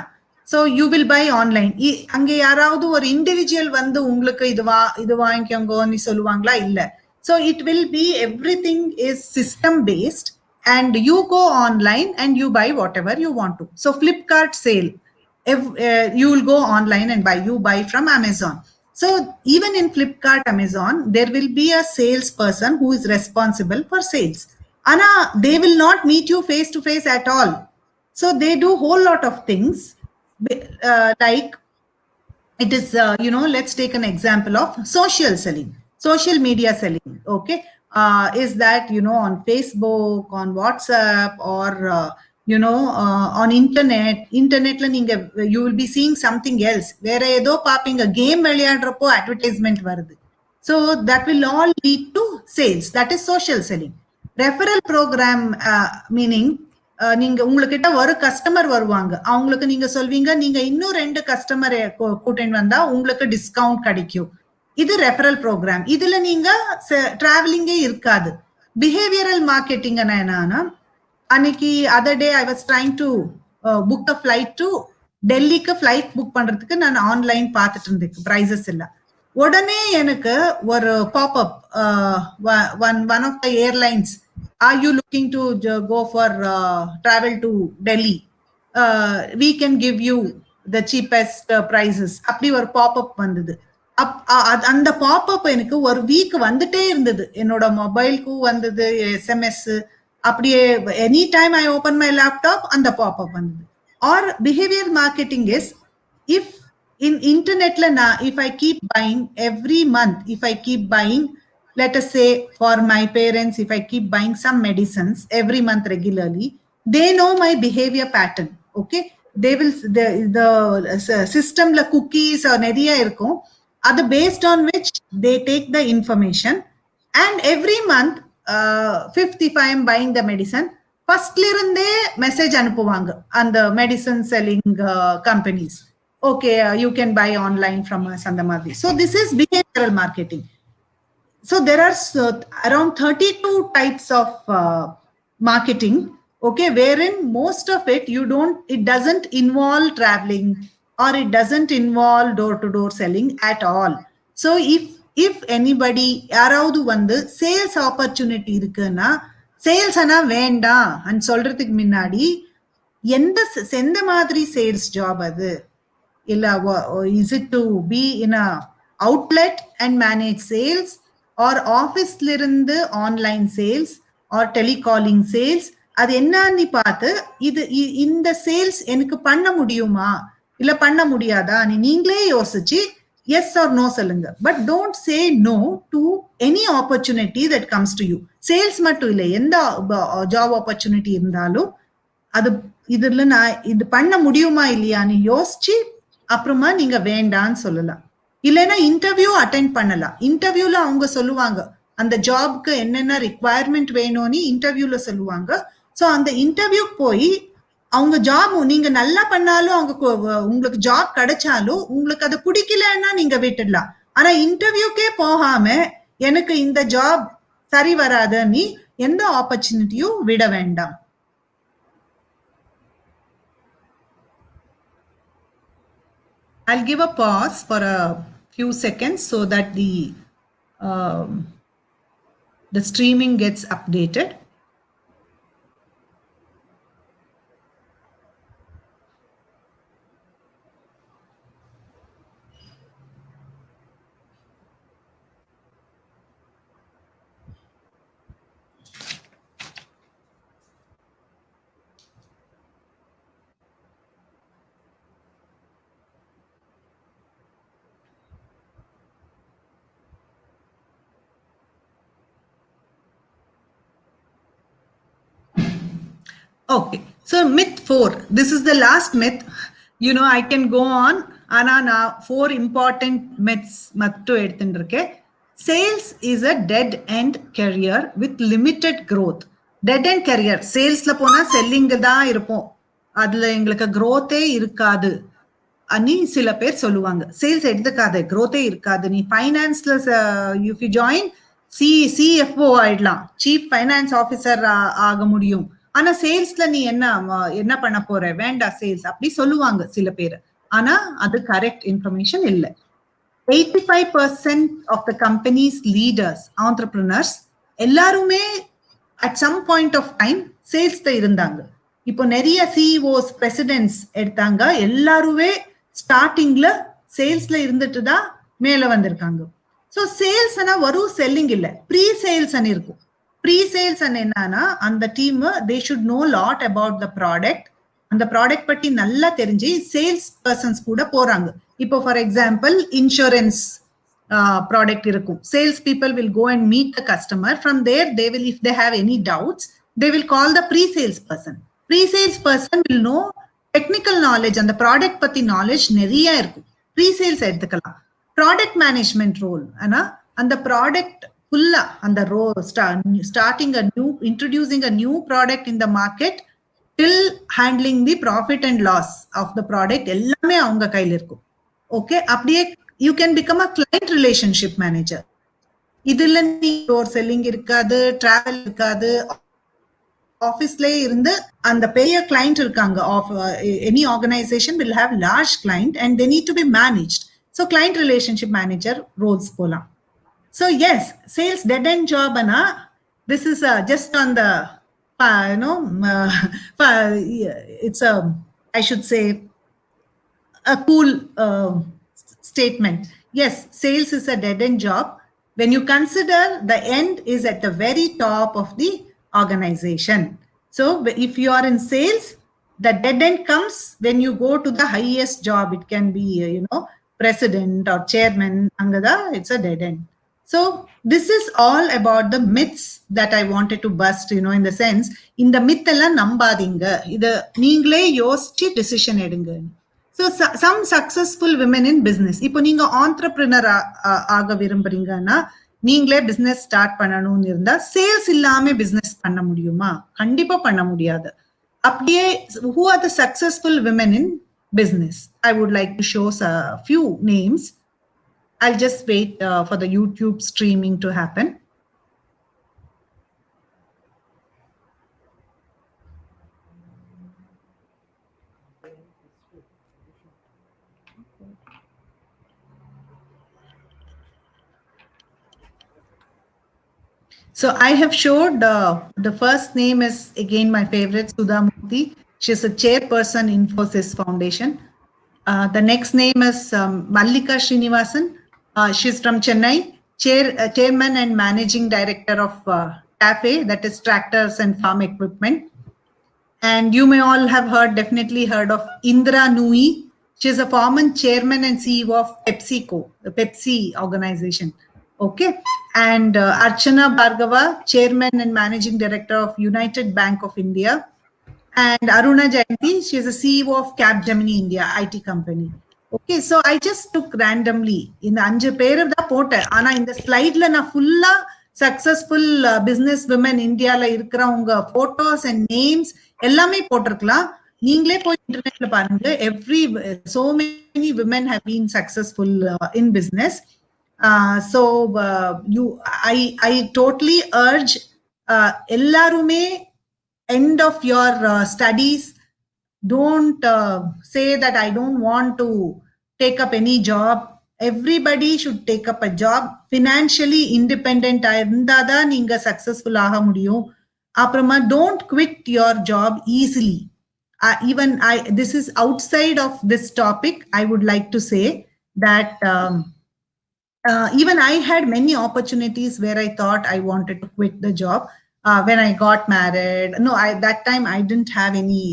So you will buy online. அங்க யாராவது ஒரு individual வந்து உங்களுக்கு இது வாங்கிக்கோங்கன்னு சொல்லுவாங்களா? இல்ல. So it will be everything is system based, and you go online and you buy whatever you want to. So Flipkart sale, you will go online and you buy from Amazon. So even in Flipkart, Amazon, there will be a salesperson who is responsible for sales. Anna, they will not meet you face to face at all. So they do whole lot of things, like it is, let's take an example of social media selling. Okay, is that, on Facebook, on WhatsApp, or on internet you will be seeing something else. Vera edo paapinga game veliyadrappo advertisement varudhu. So that will all lead to sales. That is social selling. Referral program, meaning நீங்க உங்ககிட்ட ஒரு customer வருவாங்க, அவங்களுக்கு நீங்க சொல்வீங்க நீங்க இன்னும் 2 customer கூட்டிட்டு வந்தா உங்களுக்கு டிஸ்கவுண்ட் கிடைக்கும். இது ரெஃபரல் ப்ரோக்ராம். இதுல நீங்க டிராவலிங்கே இருக்காது. பிஹேவியரல் மார்க்கெட்டிங் என்னன்னா, அன்னைக்கு other day I was trying to book a flight to டெல்லிக்கு ஃபிளைட் புக் பண்றதுக்கு நான் ஆன்லைன் பார்த்துட்டு இருந்தேன், பிரைசஸ் இல்ல. உடனே எனக்கு ஒரு popup, one of the airlines, are you looking to go for travel to Delhi? We can give you the cheapest prices. அப்படி ஒரு பாப்அப் வந்தது. அந்த பாப்அப் எனக்கு ஒரு வீக் வந்துட்டே இருந்தது. என்னோட மொபைலுக்கு வந்தது, SMS, அப்படியே any time I open my laptop அந்த பாப்அப் வந்தது. Or behaviour marketing is, if in internet la if I keep buying every month, if I keep buying, let us say for my parents, if I keep buying some medicines every month regularly, they know my behavior pattern. Okay, they will the system la cookies or neriya irukum, adu based on which they take the information, and every month 5th if I am buying the medicine, first irundhe message anupuvanga and the medicine selling companies. Okay, you can buy online from us and the madri. So this is behavioral marketing. So there are around 32 types of marketing, okay, wherein most of it it doesn't involve traveling, or it doesn't involve door-to-door selling at all. So if anybody யாராவது வந்து sales opportunity இருக்குன்னா, sales ஆனா வேண்டாம் and சொல்றதுக்கு முன்னாடி எந்த மாதிரி sales job அது, இல்ல is it to be in a outlet and manage sales, or ஆபீஸ்ல இருந்து online sales or telecalling sales, அது என்னன்னு பார்த்து இந்த சேல்ஸ் எனக்கு பண்ண முடியுமா இல்ல பண்ண முடியாதா நீங்களே யோசிச்சு எஸ் ஆர் நோ சொல்லுங்க. But don't say no to any opportunity that comes to you. Sales மட்டும் இல்லை, எந்த ஜாப் ஆப்பர்ச்சுனிட்டி இருந்தாலும் அது இதுல நான் இது பண்ண முடியுமா இல்லையான்னு யோசிச்சு அப்புறமா நீங்க வேண்டான்னு சொல்லலாம். இல்லைன்னா இன்டர்வியூ அட்டென்ட் பண்ணலாம். இன்டர்வியூல அவங்க சொல்லுவாங்க அந்த ஜாப்க்கு என்னென்ன ரிக்வயர்மெண்ட் வேணும்னு இன்டர்வியூல சொல்லுவாங்க. ஸோ அந்த இன்டர்வியூ போய் அவங்க ஜாப் நீங்க நல்லா பண்ணாலும் உங்களுக்கு ஜாப் கிடைச்சாலும் உங்களுக்கு அது பிடிக்கலன்னா நீங்க விட்டுடலாம். ஆனா இன்டர்வியூக்கே போகாம எனக்கு இந்த ஜாப் சரி வராதுன்னு எந்த ஆப்பர்ச்சுனிட்டியும் விட வேண்டாம். I'll give a pause for a few seconds so that the streaming gets updated. Okay, so myth 4. This is the last myth. You know, I can go on. Ana na 4 important myths mattu eduthendirukke. Sales is a dead end career with limited growth. Dead end career. Sales la pona selling da irupom. Adla engalukku growth e irukadu. Ani sila per solluvaanga. Sales edukadha growth e irukadu. Nee finance la if you join CFO ஆயிடலாம், Chief Finance Officer ஆக முடியும். ஆனா சேல்ஸ்ல நீ என்ன பண்ண போற, வேண்டா sales அப்படி சொல்லுவாங்க சில பேர். ஆனா அது கரெக்ட் இன்ஃபர்மேஷன் இல்ல. 85% of the company's leaders, entrepreneurs எல்லாருமே at some point of time சேல்ஸ்ல இருந்தாங்க. இப்போ நிறைய CEOs, presidents எடுத்தாங்க, எல்லாருமே ஸ்டார்டிங்ல சேல்ஸ்ல இருந்துட்டு தான் மேல வந்திருக்காங்க. ஸோ சேல்ஸ் ஆனா வரும் செல்லிங் இல்ல, ப்ரீ சேல்ஸ் இருக்கும். ப்ரீ-சேல்ஸ் என்னன்னா அந்த team they should know lot about the product. அந்த ப்ராடக்ட் பத்தி நல்லா தெரிஞ்சு சேல்ஸ் பர்சன்ஸ் கூட போறாங்க. இப்போ ஃபார் எக்ஸாம்பிள் இன்சூரன்ஸ் ப்ராடக்ட் இருக்கும். Sales people will go and meet the customer. From there they will, if they have any doubts, they will call the presales person. Presales person will know technical knowledge, அந்த product பத்தி knowledge நிறைய இருக்கும். Presales எடுத்துக்கலாம். Product management role, ஆனா அந்த product fulla and the role introducing a new product in the market till handling the profit and loss of the product ellame avanga kaiyil irukum. Okay, அப்படியே you can become a client relationship manager. இதுல நீ door selling இருக்காது, travel இருக்காது, ஆபீஸ்ல இருந்து அந்த பெரிய client இருக்காங்க. Of any organization will have large client and they need to be managed. So client relationship manager roles போலாம். So yes, sales dead end job ana, this is just on the it's a, I should say, a cool statement. Yes, sales is a dead end job when you consider the end is at the very top of the organization. So if you are in sales, the dead end comes when you go to the highest job. It can be president or chairman, angada it's a dead end. So this is all about the myths that I wanted to bust, in the sense, in the myth ella nambadinga, idu neengale yosichi decision edunga. So some successful women in business, ipo neenga entrepreneur ஆக விரும்புறீங்கன்னா, நீங்களே business start பண்ணணும்னு இருந்தா sales இல்லாம business பண்ண முடியுமா? கண்டிப்பா பண்ண முடியாது. அப்படியே who are the successful women in business? I would like to show a few names. I'll just wait for the YouTube streaming to happen. So I have showed the first name is again my favorite, Sudha Murthy. She's a chairperson Infosys Foundation. The next name is Mallika Srinivasan. She's from Chennai, chairman and managing director of TAFE, that is Tractors and Farm Equipment. And you may all have definitely heard of Indra Nui. She's a former chairman and CEO of PepsiCo, the Pepsi organization. Okay. And Archana Bhargava, chairman and managing director of United Bank of India. And Aruna Jayanti, she is the CEO of Capgemini India, IT company. Okay, so I just took randomly in the 5 பேர் தான் போட்டேன். ஆனா இந்த ஸ்லைட்ல நான் ஃபுல்லா successful business women இந்தியால இருக்கிறவங்க photos and names எல்லாமே போட்டிருக்கலாம். நீங்களே போய் இன்டர்நெட்ல பாருங்க. So many women have been successful in business. So I totally urge எல்லாருமே end of your studies, don't say that I don't want to take up any job. Everybody should take up a job. Financially independent irundada neenga successful aga mudiyum. Aprama don't quit your job easily. Even this is outside of this topic. I would like to say that even I had many opportunities where I thought I wanted to quit the job. When I got married, no, that time I didn't have any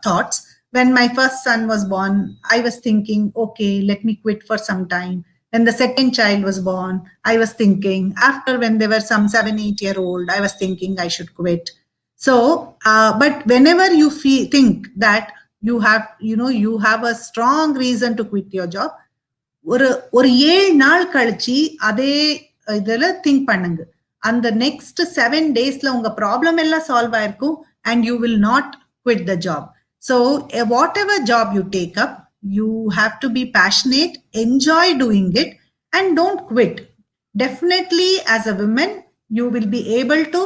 thoughts. When my first son was born, I was thinking, okay, let me quit for some time. When the second child was born, I was thinking, after when they were some 7-8-year-old, I was thinking I should quit. So, but whenever you think that you have a strong reason to quit your job, ஒரு 7 நாள் கழிச்சு அதே இதுல think பண்ணுங்க. அந்த next 7 daysல உங்க problem எல்லாம் solve ஆயிருக்கும் and you will not quit the job. So whatever job you take up, you have to be passionate, enjoy doing it and don't quit. Definitely as a woman, you will be able to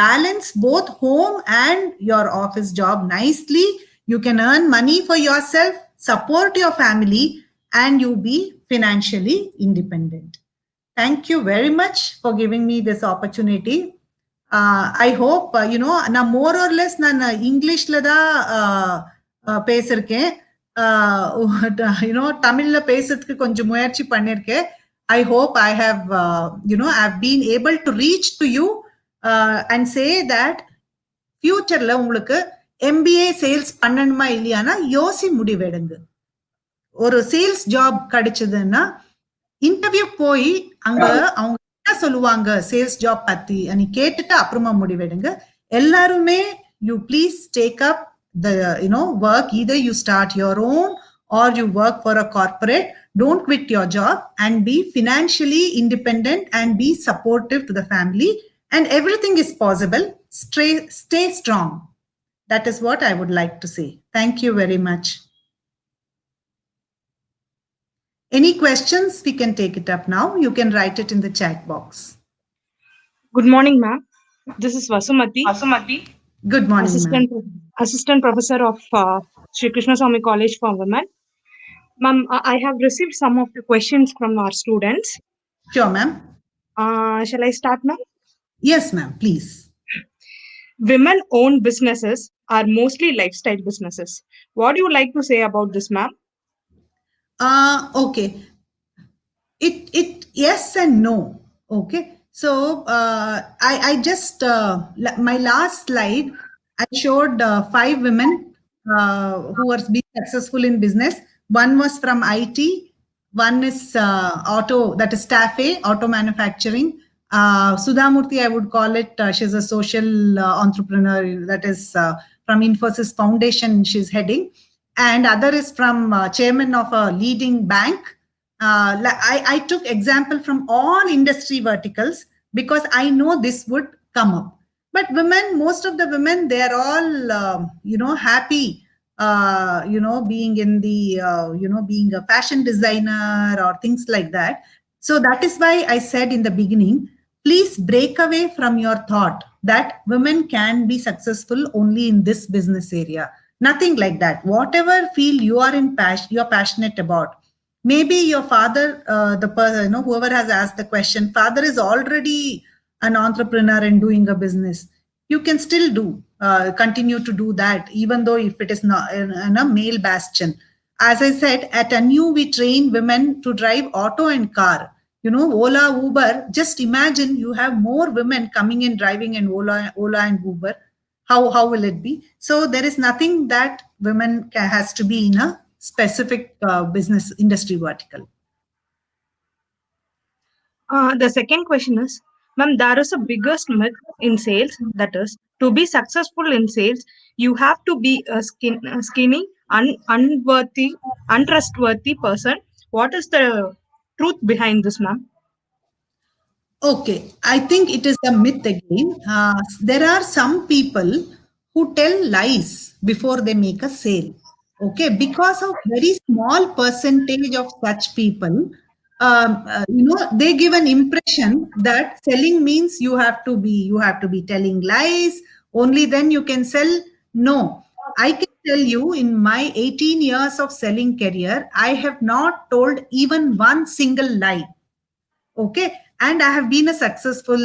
balance both home and your office job nicely. You can earn money for yourself, support your family, and you be financially independent. Thank you very much for giving me this opportunity. I hope, na more or less நான் இங்கிலீஷ்ல தான் பேசிருக்கேன். தமிழ்ல பேசுறதுக்கு கொஞ்சம் முயற்சி பண்ணிருக்கேன். I hope I have, I've been able to reach to you and say that futureல உங்களுக்கு MBA sales பண்ணணுமா இல்லையானா யோசி முடிவெடுங்க. ஒரு சேல்ஸ் ஜாப் கிடைச்சதுன்னா இன்டர்வியூ போய் அங்க அவங்க என்ன சொல்லுவாங்க சேல்ஸ் ஜாப் பத்தி நீ கேட்டுட்டு அப்புறமா முடிவெடுங்க. எல்லாருமே you please take up the work, either you start your own or you work for a corporate. Don't quit your job and be financially independent and be supportive to the family, and everything is possible. Stay strong. That is what I would like to say. Thank you very much. Any questions? We can take it up now. You can write it in the chat box. Good morning, ma'am. This is Vasumati. Good morning, Assistant Professor of Shri KRISHNASWAMY College for Women. Ma'am, I have received some of the questions from our students. Sure, ma'am. Shall I start, ma'am? Yes, ma'am, please. Women-owned businesses are mostly lifestyle businesses. What do you like to say about this, ma'am? Okay. It yes and no. Okay. So I just my last slide I showed 5 women who are being successful in business. One was from IT, one is auto, that is TAFE, auto manufacturing. Sudha Murthy, I would call it, she's a social entrepreneur, that is from Infosys Foundation she's heading. And other is from chairman of a leading bank. I took example from all industry verticals because I know this would come up. But women, most of the women, they are all, happy, being in the, being a fashion designer or things like that. So that is why I said in the beginning, please break away from your thought that women can be successful only in this business area. Nothing like that. Whatever field you are you're passionate about. Maybe your father, the person, whoever has asked the question, father is already an entrepreneur and doing a business, you can still continue to do that, even though if it is not in a male bastion. As I said, at ANU, we train women to drive auto and car. Ola, Uber, just imagine you have more women coming in driving in Ola and Uber. How will it be? So there is nothing that women has to be in a specific business industry vertical. The second question is, ma'am, there is a biggest myth in sales, that is, to be successful in sales, you have to be a skinny, unworthy, untrustworthy person. What is the truth behind this, ma'am? Okay, I think it is a myth again. There are some people who tell lies before they make a sale. Okay, because of very small percentage of such people, they give an impression that selling means you have to be telling lies. Only then you can sell. No, I can tell you, in my 18 years of selling career, I have not told even one single lie. Okay, and I have been a successful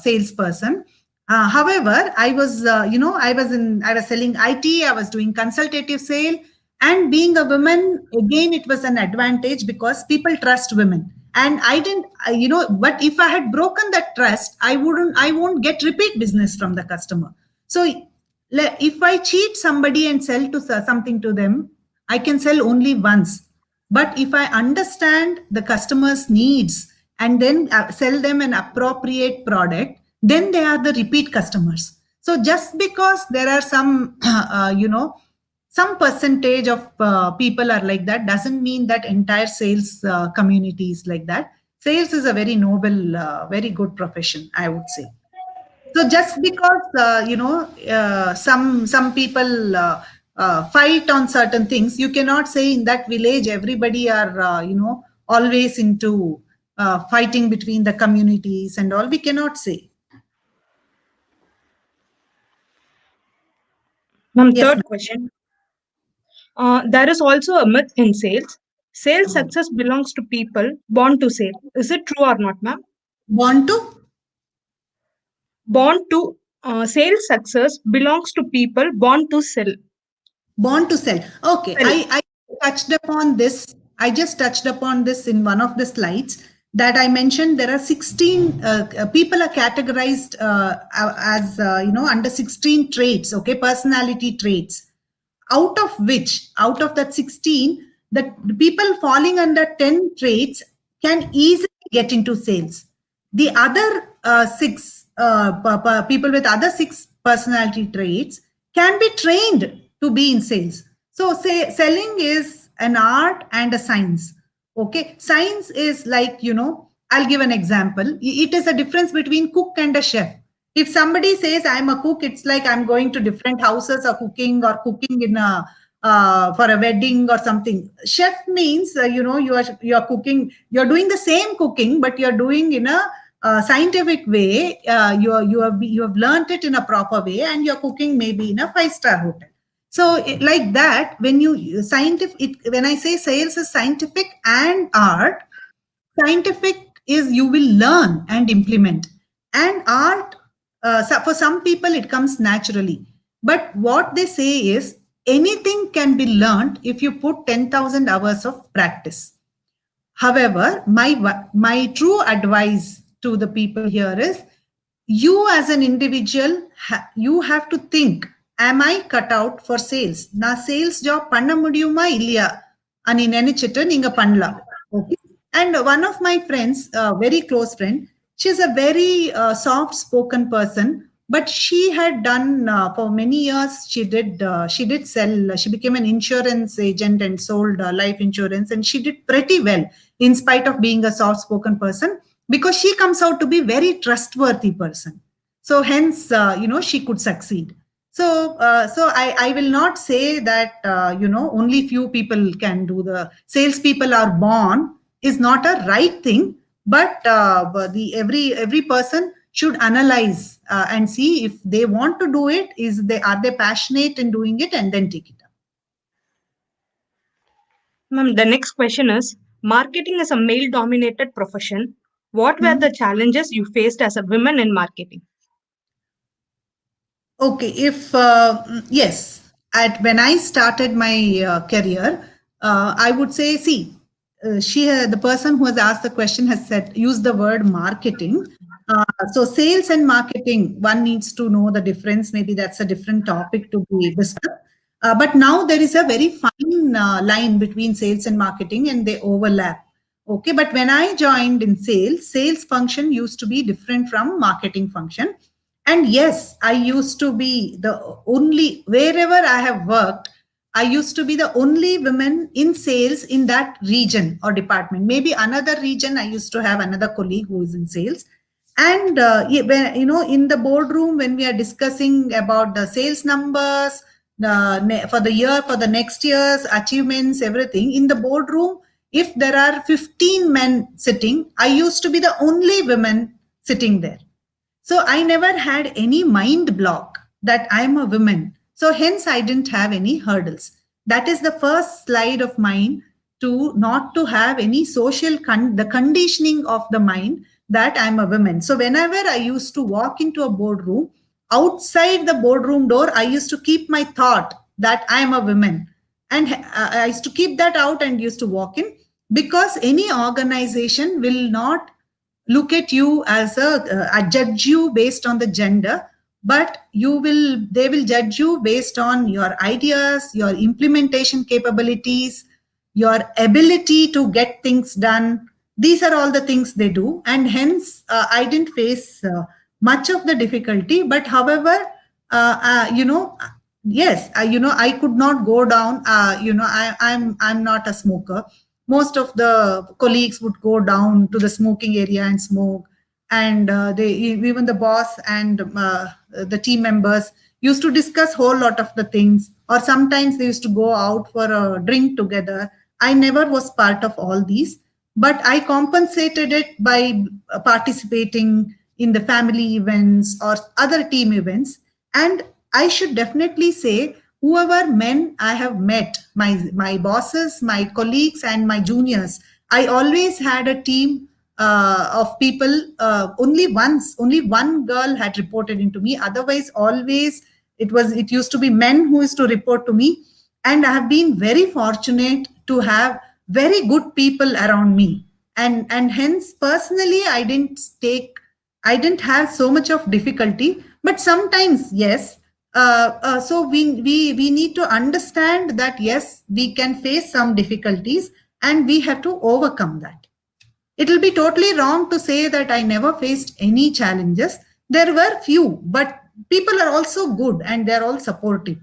salesperson. However, I was I was selling IT, I was doing consultative sale, and being a woman, again, it was an advantage because people trust women. And I didn't but if I had broken that trust, I won't get repeat business from the customer. So if I cheat somebody and sell to something to them, I can sell only once. But if I understand the customer's needs and then sell them an appropriate product, then they are the repeat customers. So just because there are some, some percentage of people are like that, doesn't mean that entire sales community is like that. Sales is a very noble, very good profession, I would say. So just because some people fight on certain things, you cannot say in that village everybody are always into fighting between the communities and all. We cannot say. Ma'am, Yes, third ma'am. question. There is also a myth in sales. Sales success belongs to people born to sell. Is it true or not, ma'am? Want to? Born to Sales success belongs to people born to sell. Born to sell. Okay, Sell. I touched upon this. I just touched upon this in one of the slides that I mentioned. There are 16 people are categorized as under 16 traits. Okay, personality traits. Out of that 16, the people falling under 10 traits can easily get into sales. The other six people with other six personality traits can be trained to be in sales. So say selling is an art and a science. Okay, science is like, I'll give an example. It is a difference between cook and a chef. If somebody says I'm a cook, it's like I'm going to different houses or cooking in a for a wedding or something. Chef means you are cooking, you're doing the same cooking, but you're doing in a scientific way. You have learned it in a proper way, and you're cooking maybe in a 5-star hotel. So like that, when when I say sales is scientific and art, scientific is you will learn and implement, and art, for some people it comes naturally. But what they say is anything can be learned if you put 10,000 hours of practice. However, my true advice to the people here is, you as an individual, you have to think, am I cut out for sales? Na sales job panna mudiyuma illaya ani nenichittu neenga pannala. Okay. And one of my friends, very close friend, she's a very soft spoken person, but she had done for many years, she did sell, she became an insurance agent and sold life insurance, and she did pretty well in spite of being a soft spoken person, because she comes out to be very trustworthy person. So hence she could succeed. So I will not say that only few people can do the salespeople are born is not a right thing, but the every person should analyze and see if they want to do it, are they passionate in doing it, and then take it up. Ma'am, the next question is, marketing is a male dominated profession. What were the challenges you faced as a woman in marketing? Okay, if yes, at when I started my career, I would say, see, the person who has asked the question has said used the word marketing. So sales and marketing, one needs to know the difference. Maybe that's a different topic to be discussed. But now there is a very fine line between sales and marketing, and they overlap. Okay, but when I joined in sales, sales function used to be different from marketing function. And yes, I used to be the only, wherever I have worked, I used to be the only woman in sales in that region or department. Maybe another region, I used to have another colleague who is in sales. And in the boardroom, when we are discussing about the sales numbers for the year, for the next year's achievements, everything in the boardroom, if there are 15 men sitting, I used to be the only woman sitting there. So I never had any mind block that I'm a woman. So hence I didn't have any hurdles. That is the first slide of mine, to not to have any social the conditioning of the mind that I'm a woman. So whenever I used to walk into a boardroom, outside the boardroom door, I used to keep my thought that I am a woman. And I used to keep that out and used to walk in, because any organization will not look at you as judge you based on the gender, but they will judge you based on your ideas, your implementation capabilities, your ability to get things done. These are all the things they do, and hence I didn't face much of the difficulty. But however, yes, I could not go down. I'm not a smoker. Most of the colleagues would go down to the smoking area and smoke, and even the boss and the team members used to discuss whole lot of the things, or sometimes they used to go out for a drink together. I never was part of all these, but I compensated it by participating in the family events or other team events. And I should definitely say, whoever men I have met, my bosses, my colleagues, and my juniors, I always had a team of people. Only one girl had reported into me. Otherwise, always it used to be men who used to report to me. And I have been very fortunate to have very good people around me. And hence, personally, I didn't have so much of difficulty. But sometimes, yes, so we need to understand that yes, we can face some difficulties and we have to overcome that. It will be totally wrong to say that I never faced any challenges. There were few, but people are also good and they're all supportive.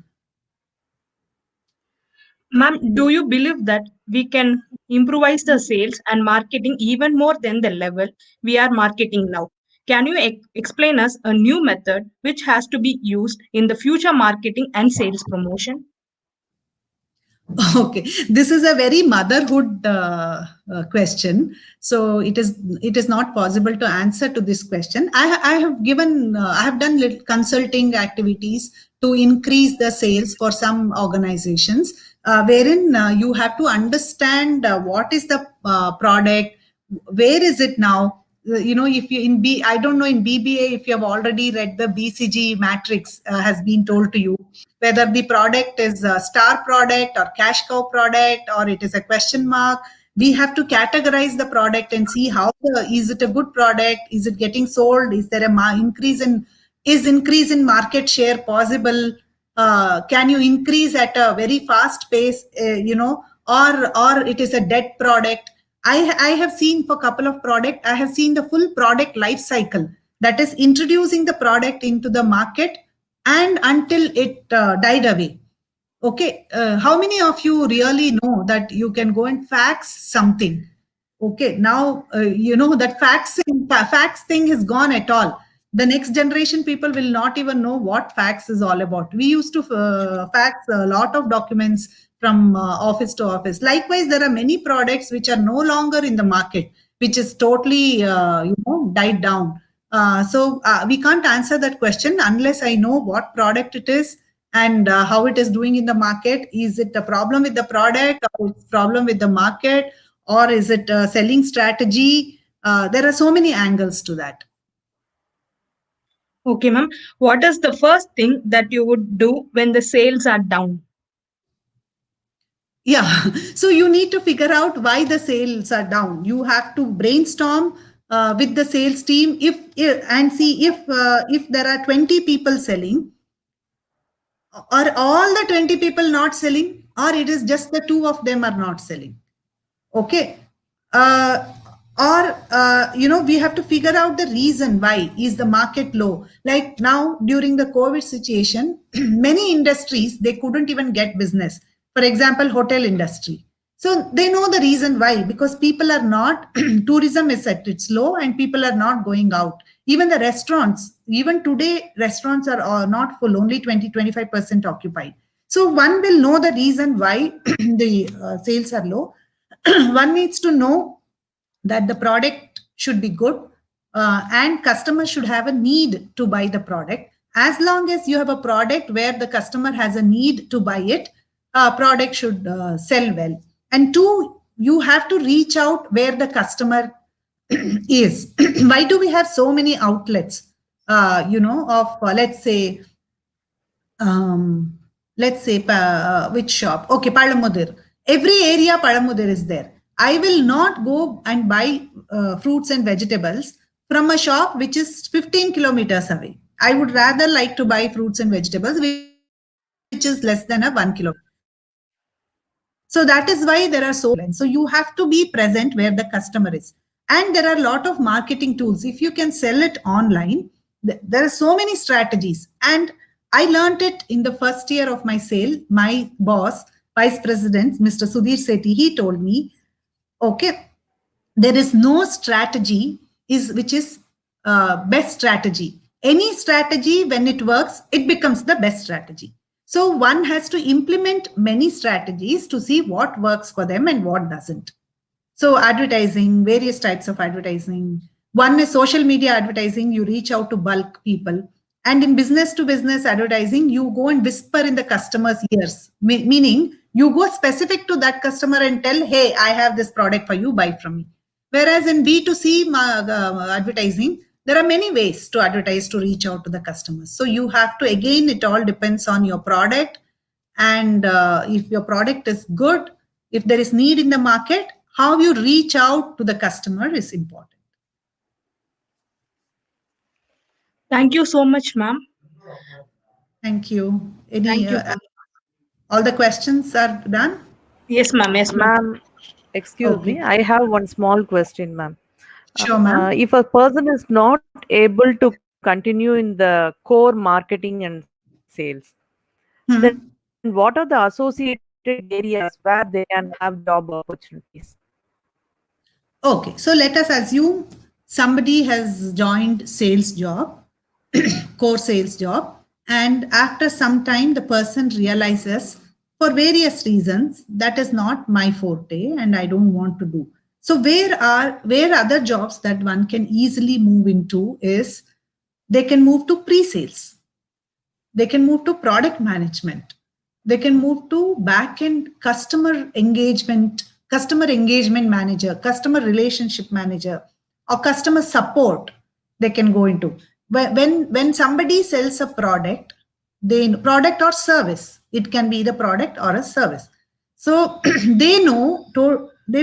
Ma'am, do you believe that we can improvise the sales and marketing even more than the level we are marketing now? Can you explain us a new method which has to be used in the future marketing and sales promotion? Okay, this is a very motherhood question. So it is not possible to answer to this question. I have done little consulting activities to increase the sales for some organizations, wherein you have to understand what is the product, where is it now. If you in B, I don't know in BBA if you have already read the BCG matrix, has been told to you whether the product is a star product or cash cow product or it is a question mark. We have to categorize the product and see is it a good product? Is it getting sold? Is there a increase in market share possible? Can you increase at a very fast pace? Or it is a dead product. I have seen for a couple of products, I have seen the full product life cycle, that is introducing the product into the market and until it died away. Okay, how many of you really know that you can go and fax something? Okay, now that fax thing is gone at all. The next generation people will not even know what fax is all about. We used to fax a lot of documents from office to office. Likewise, there are many products which are no longer in the market, which is totally died down. So we can't answer that question unless I know what product it is and how it is doing in the market. Is it a problem with the product, or it's a problem with the market, or is it a selling strategy? There are so many angles to that. Okay, ma'am. What is the first thing that you would do when the sales are down? Yeah, so you need to figure out why the sales are down. You have to brainstorm with the sales team and see if there are 20 people selling, are all the 20 people not selling, or it is just the two of them are not selling. Okay. Or we have to figure out the reason why is the market low. Like now during the COVID situation, many industries, they couldn't even get business. For example, hotel industry. So they know the reason why, because people are not, tourism is at its low and people are not going out. Even the restaurants, even today, restaurants are not full, only 20-25% occupied. So one will know the reason why the sales are low. One needs to know that the product should be good, and customers should have a need to buy the product. As long as you have a product where the customer has a need to buy it, product should sell well. And two, you have to reach out where the customer is. Why do we have so many outlets, let's say which shop? Okay, Palamudir. Every area Palamudir is there. I will not go and buy fruits and vegetables from a shop which is 15 kilometers away. I would rather like to buy fruits and vegetables which is less than a 1 kilometer. So that is why there are so many outlets. So you have to be present where the customer is. And there are a lot of marketing tools. If you can sell it online, there are so many strategies. And I learned it in the first year of my sale. My boss, Vice President, Mr. Sudhir Sethi, he told me, okay, there is no strategy which is best strategy. Any strategy, when it works, it becomes the best strategy. So one has to implement many strategies to see what works for them and what doesn't. So advertising, various types of advertising. One is social media advertising. You reach out to bulk people. And in business to business advertising, you go and whisper in the customer's ears, meaning you go specific to that customer and tell, hey, I have this product for you, buy from me. Whereas in B2C advertising, there are many ways to advertise to reach out to the customers. So you have to, again, it all depends on your product. And if your product is good, if there is need in the market, how you reach out to the customer is important. Thank you so much, ma'am. Thank you. Thank you, ma'am. All the questions are done? Yes, ma'am. Yes, ma'am. Ma'am, excuse Okay. me, I have one small question, ma'am. Sure, ma'am. If a person is not able to continue in the core marketing and sales, then what are the associated areas where they can have job opportunities? Okay, so let us assume somebody has joined sales job, core sales job, and after some time the person realizes for various reasons that is not my forte and I don't want to do. So where other jobs that one can easily move into is they can move to pre-sales. They can move to product management. They can move to back-end customer engagement manager, customer relationship manager, or customer support. They can go into. When somebody sells a product, product or service, it can be the product or a service. So they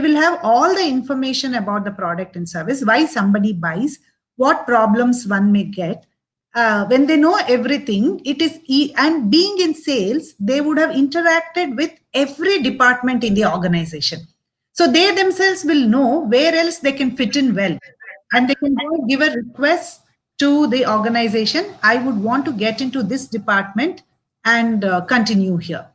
will have all the information about the product and service, why somebody buys, what problems one may get. When they know everything, and being in sales, they would have interacted with every department in the organization. So they themselves will know where else they can fit in well. And they can go give a request to the organization. I would want to get into this department and continue here.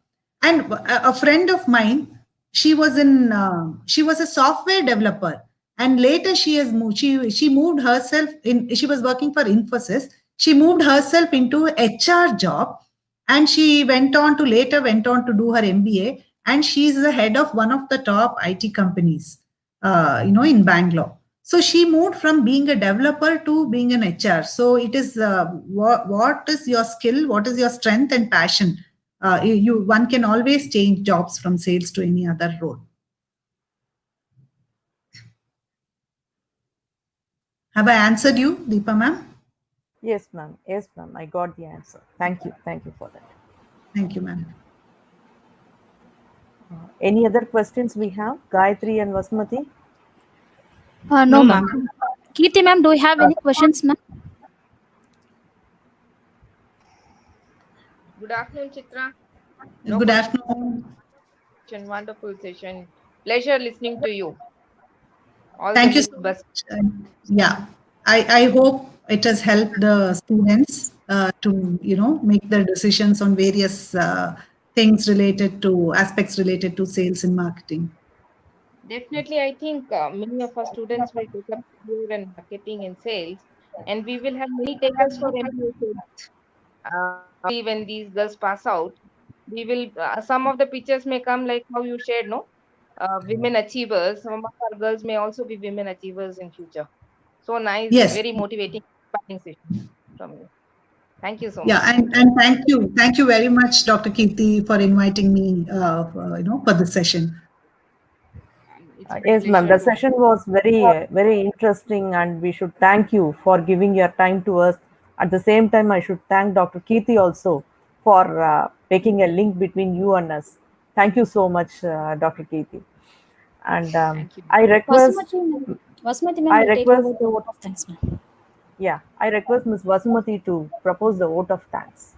And a friend of mine, she was a software developer, and later she has moved. She moved herself in. She was working for Infosys. She moved herself into HR job, and she later went on to do her MBA, and she is the head of one of the top IT companies, in Bangalore. So she moved from being a developer to being an HR. So it is what is your skill, what is your strength and passion. One can always change jobs from sales to any other role. Have I answered you, Deepa ma'am? Yes, ma'am. Yes, ma'am. I got the answer. Thank you. Thank you for that. Thank you, ma'am. Any other questions we have? Gayatri and Vasmati? No, No, ma'am. ma'am. Kirti, ma'am, do you have any questions, ma'am? Good afternoon, Chitra. No Good question. afternoon. Wonderful session. Pleasure listening to you. All the Thank you myth so bust. much. Yeah, I hope it has helped the students to, make their decisions on various things related to aspects related to sales and marketing. Definitely, I think many of our students will take up career and marketing and sales, and we will have many takers for MBA. When these girls pass out, we will. Some of the pictures may come like how you shared, no? Women achievers. Some of our girls may also be women achievers in future. So nice, Yes. very motivating, inspiring session from you. Thank you so Yeah, much. and thank you very much, Dr. Kirti, for inviting me, for this session. It's my Yes, ma'am. pleasure The to. session was very interesting, and we should thank you for giving your time to us. At the same time, I should thank Dr. Kirti also for making a link between you and us. Thank you so much, Dr. Kirti. And Thank you. I request, Vasmati, ma'am. Vasmati, ma'am, I will take request, over the vote of thanks, ma'am. yeah, I request Ms. Vasumati to propose the vote of thanks.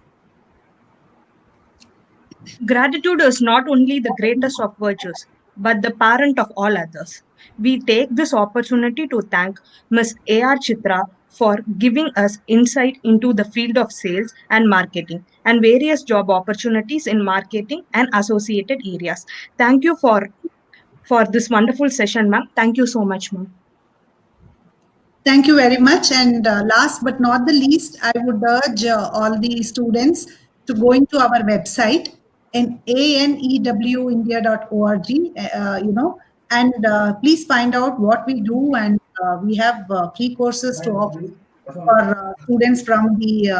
Gratitude is not only the greatest of virtues, but the parent of all others. We take this opportunity to thank Ms. A.R. Chitra for giving us insight into the field of sales and marketing and various job opportunities in marketing and associated areas. Thank you for this wonderful session, ma'am. Thank you so much, ma'am. Thank you very much. And last but not the least, I would urge all the students to go into our website in anewindia.org, and please find out what we do. And we have free courses to offer for students from the,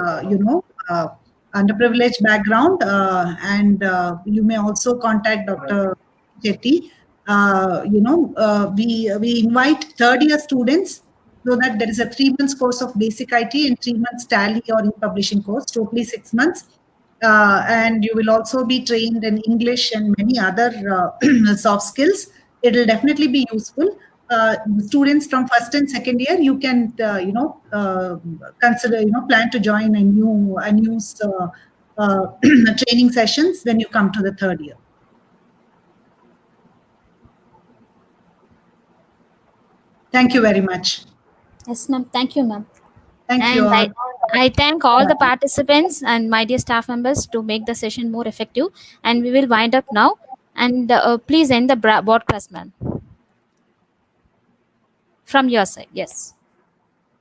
underprivileged background. And you may also contact Dr. Chetty. We invite third year students so that there is a 3 months course of basic IT and 3 months tally or e-publishing course, totally 6 months. And you will also be trained in English and many other soft skills. It will definitely be useful. Students from first and second year, you can, consider, plan to join a new training sessions when you come to the third year. Thank you very much. Yes, ma'am. Thank you, ma'am. Thank you And all. I thank all the participants and my dear staff members to make the session more effective. And we will wind up now. And please end the broadcast, ma'am. From your side, yes.